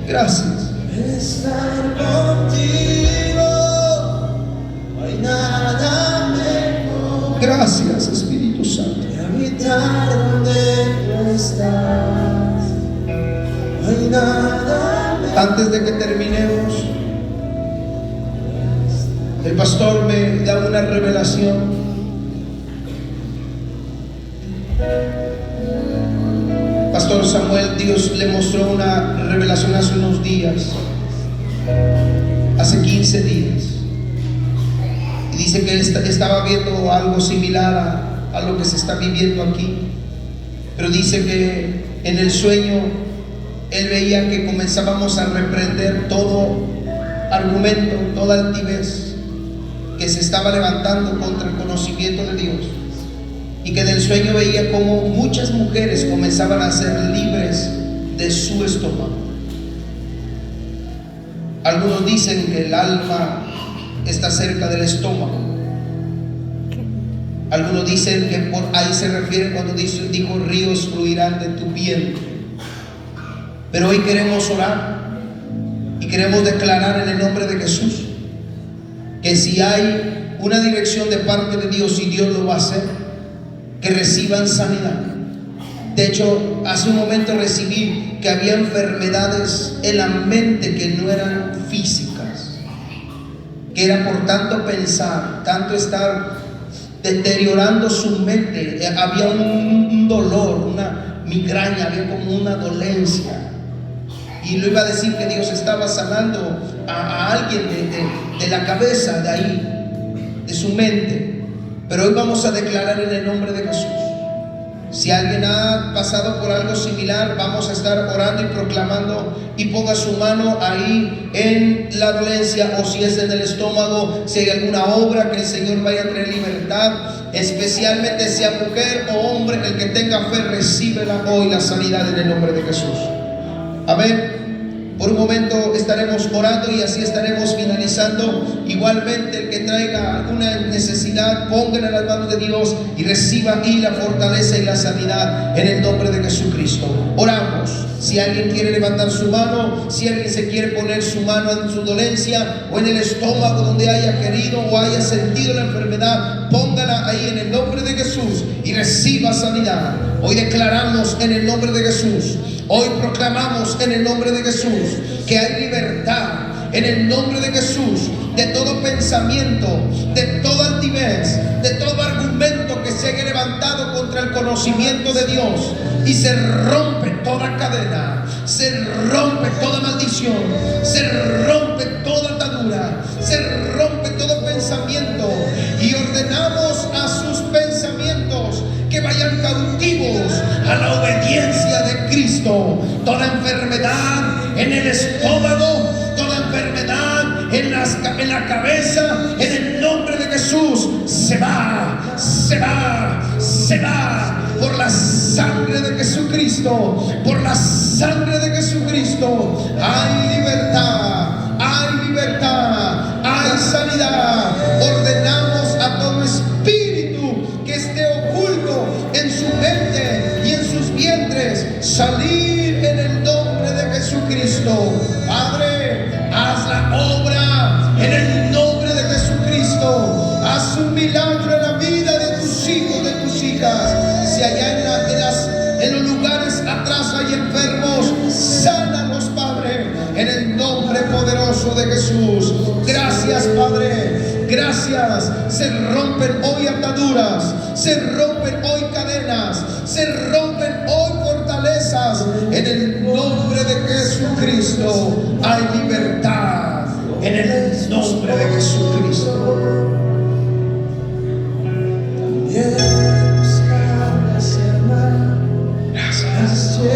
[SPEAKER 1] Gracias.
[SPEAKER 3] Estar contigo. No hay nada mejor.
[SPEAKER 1] Gracias, Espíritu Santo.
[SPEAKER 3] Que habitar donde tú estás. No hay nada mejor.
[SPEAKER 1] Antes de que terminemos, el pastor me da una revelación. Pastor Samuel, Dios le mostró una revelación hace unos días, hace 15 días, y dice que él estaba viendo algo similar a lo que se está viviendo aquí, pero dice que en el sueño él veía que comenzábamos a reprender todo argumento, toda altivez que se estaba levantando contra el conocimiento de Dios, y que del sueño veía como muchas mujeres comenzaban a ser libres de su estómago. Algunos dicen que el alma está cerca del estómago. Algunos dicen que por ahí se refiere cuando dijo ríos fluirán de tu vientre. Pero hoy queremos orar y queremos declarar en el nombre de Jesús que si hay una dirección de parte de Dios y Dios lo va a hacer, que reciban sanidad. De hecho, hace un momento recibí que había enfermedades en la mente que no eran físicas, que era por tanto pensar, tanto estar deteriorando su mente. Había un dolor, una migraña, había como una dolencia. Y lo iba a decir que Dios estaba sanando a alguien de la cabeza, de ahí, de su mente. Pero hoy vamos a declarar en el nombre de Jesús. Si alguien ha pasado por algo similar, vamos a estar orando y proclamando, y ponga su mano ahí en la dolencia, o si es en el estómago, si hay alguna obra que el Señor vaya a traer libertad, especialmente sea mujer o hombre, el que tenga fe, recíbela hoy la sanidad en el nombre de Jesús. Amén. Por un momento estaremos orando y así estaremos finalizando. Igualmente, el que traiga alguna necesidad, póngala en las manos de Dios y reciba y la fortaleza y la sanidad en el nombre de Jesucristo. Oramos. Si alguien quiere levantar su mano, si alguien se quiere poner su mano en su dolencia o en el estómago donde haya querido o haya sentido la enfermedad, póngala ahí en el nombre de Jesús y reciba sanidad. Hoy declaramos en el nombre de Jesús. Hoy proclamamos en el nombre de Jesús que hay libertad en el nombre de Jesús de todo pensamiento, de toda altivez, de todo argumento que se haya levantado contra el conocimiento de Dios, y se rompe toda cadena, se rompe toda maldición, se rompe toda atadura, se rompe todo pensamiento, y ordenamos a sus pensamientos que vayan cautivos a la obediencia de Cristo. Toda enfermedad en el estómago, toda enfermedad en la cabeza, en el nombre de Jesús, se va, se va, se va. Por la sangre de Jesucristo, por la sangre de Jesucristo, hay libertad, hay libertad, hay sanidad. Ordenamos a todo espíritu que esté oculto en su mente y en sus vientres salir en el nombre de Jesucristo. Padre, haz la obra en el nombre de Jesucristo. Haz un milagro en la vida de tus hijos, de tus hijas. Si allá en los lugares atrás hay enfermos, sánalos, Padre, en el nombre poderoso de Jesús. Gracias, Padre, gracias. Se rompen hoy ataduras, se rompen hoy cadenas, se rompen hoy fortalezas. En el nombre de Jesucristo hay libertad, en el nombre de Jesucristo.
[SPEAKER 3] Gracias.
[SPEAKER 1] Gracias.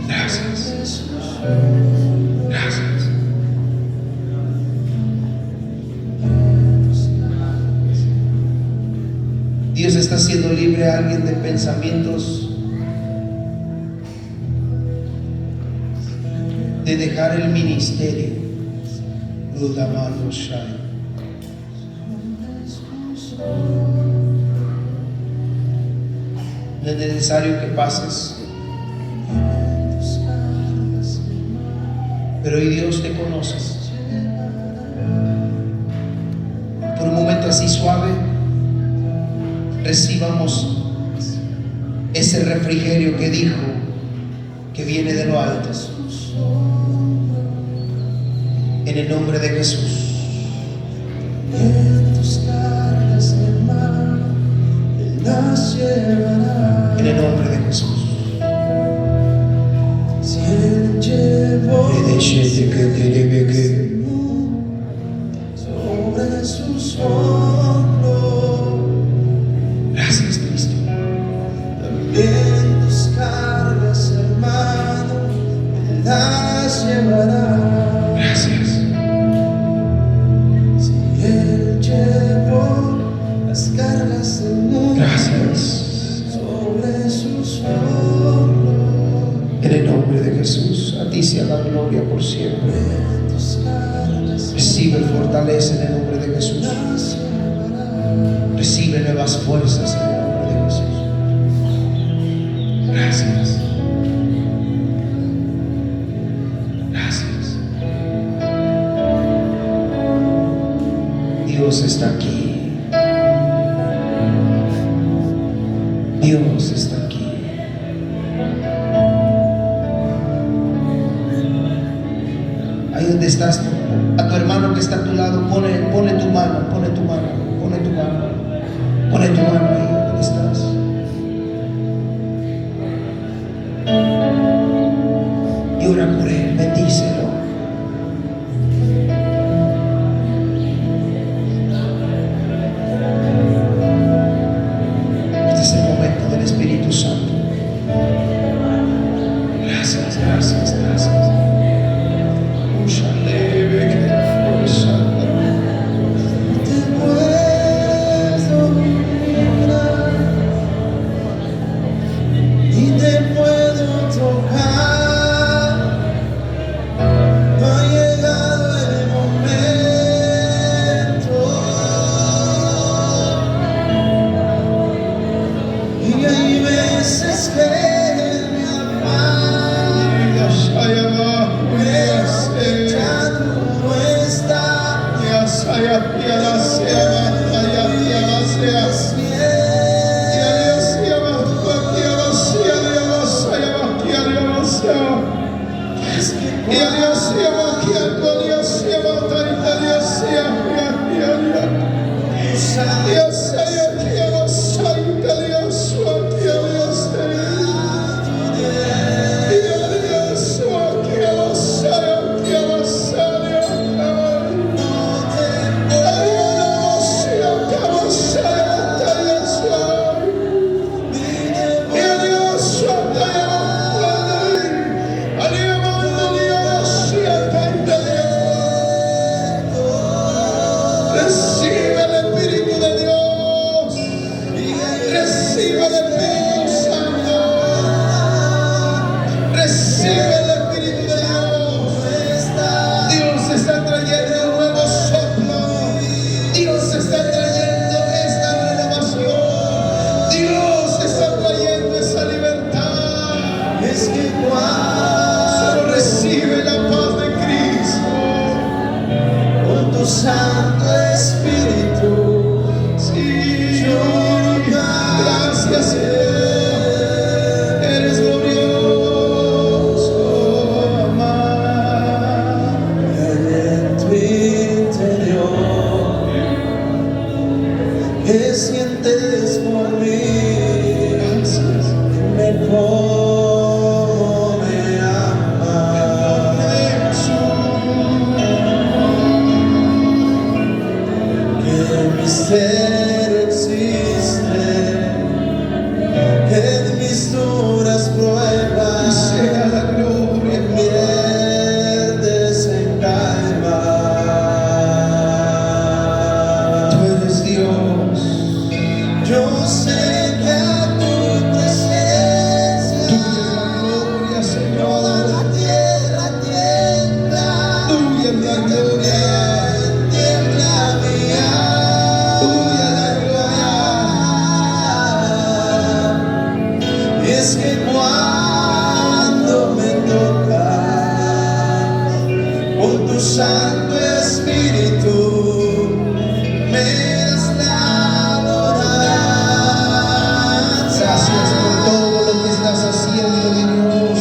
[SPEAKER 1] Gracias. Gracias. Dios está haciendo libre a alguien de pensamientos de dejar el ministerio. Udamano Shai. No es necesario que pases, pero hoy Dios te conoce. Por un momento así suave, recibamos ese refrigerio que dijo que viene de lo alto. En el nombre de Jesús.
[SPEAKER 3] En tus cargas, hermano, Él las llevará.
[SPEAKER 1] En el nombre de Jesús.
[SPEAKER 3] Si Él llevó sobre sus hombros,
[SPEAKER 1] Gracias, Cristo.
[SPEAKER 3] también tus cargas, hermano, Él las llevará.
[SPEAKER 1] Gracias.
[SPEAKER 3] Si Él llevó las cargas del mundo
[SPEAKER 1] Gracias.
[SPEAKER 3] sobre sus hombros,
[SPEAKER 1] En el nombre de Jesús. A ti sea la gloria por siempre.
[SPEAKER 3] en tus cargas
[SPEAKER 1] Recibe fortaleza en el nombre de Jesús.
[SPEAKER 3] las llevará.
[SPEAKER 1] Recibe nuevas fuerzas en el nombre de Jesús. Gracias. Gracias. Dios está aquí. Dios está aquí. Ahí donde estás, a tu hermano que está a tu lado, pone tu mano, pone tu mano, pone tu mano, pone tu mano ahí donde estás. Y ora por él, bendícelo. Este es el momento del Espíritu Santo. Gracias, gracias, gracias.
[SPEAKER 3] Te puedo mirar y te puedo tocar. No ha llegado el momento y hay veces que me apaga, ya no está. Es que
[SPEAKER 1] Recibe el Espíritu de Dios. Recibe el Espíritu Santo. Recibe el Espíritu de Dios. Dios está trayendo un nuevo soplo. Dios está trayendo esta renovación. Dios está trayendo esa libertad.
[SPEAKER 3] es que
[SPEAKER 1] Solo recibe la paz de Cristo.
[SPEAKER 3] con tu Santo Espíritu
[SPEAKER 1] Sí,
[SPEAKER 3] yo
[SPEAKER 1] gracias Señor, eres glorioso, amado.
[SPEAKER 3] en tu interior. ¿Qué sientes por mí?
[SPEAKER 1] Gracias.
[SPEAKER 3] Me come amar. Que mi ser existe, que en mis duras pruebas
[SPEAKER 1] Sea la gloria,
[SPEAKER 3] conviertes en calma.
[SPEAKER 1] tú eres Dios.
[SPEAKER 3] Yo sé que a tu presencia
[SPEAKER 1] Tuya es la gloria,
[SPEAKER 3] toda
[SPEAKER 1] Señor.
[SPEAKER 3] la tierra tiembla.
[SPEAKER 1] Tuya es la gloria.
[SPEAKER 3] Santo Espíritu me das la adoranza.
[SPEAKER 1] Gracias por todo lo que estás haciendo, mi Dios.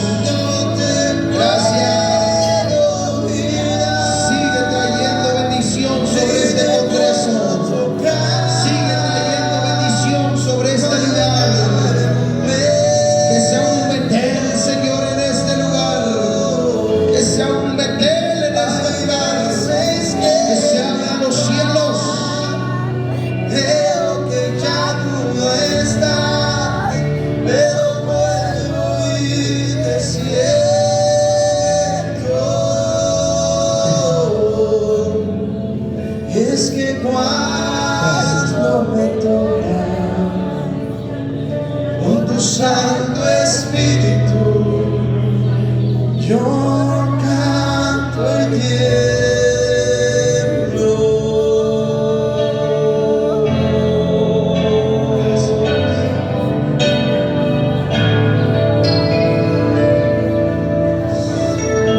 [SPEAKER 1] Gracias. Sigue trayendo bendición sobre este congreso. Sigue trayendo bendición sobre este lugar. Que sea un Betel, Señor, en este lugar. Que sea un Betel en este lugar. Que se abran los cielos.
[SPEAKER 3] Veo que ya tú no estás, pero vuelvo y te siento. Es que cuando me toca con tu Santo Espíritu, yo canto y tiemblo.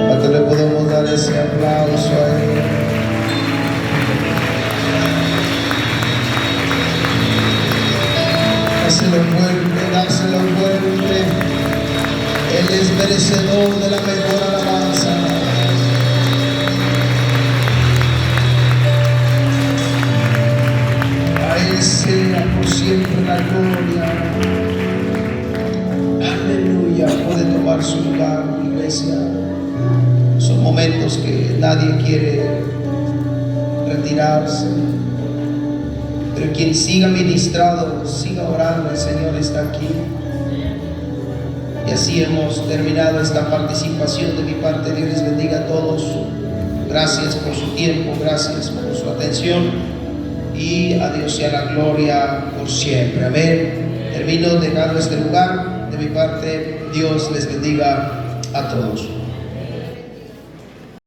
[SPEAKER 1] ¿Cuánto le podemos dar ese aplauso a Él? Dáselo fuerte, dáselo fuerte. Él es merecedor de la mejor alabanza. A Él sea por siempre la gloria. Aleluya. Puede tomar su lugar, iglesia. Son momentos que nadie quiere retirarse. Pero quien siga ministrado, siga orando, el Señor está aquí. Y así hemos terminado esta participación de mi parte. Dios les bendiga a todos. Gracias por su tiempo, gracias por su atención. Y a Dios sea la gloria por siempre. Amén. Termino dejando este lugar. De mi parte, Dios les bendiga a todos.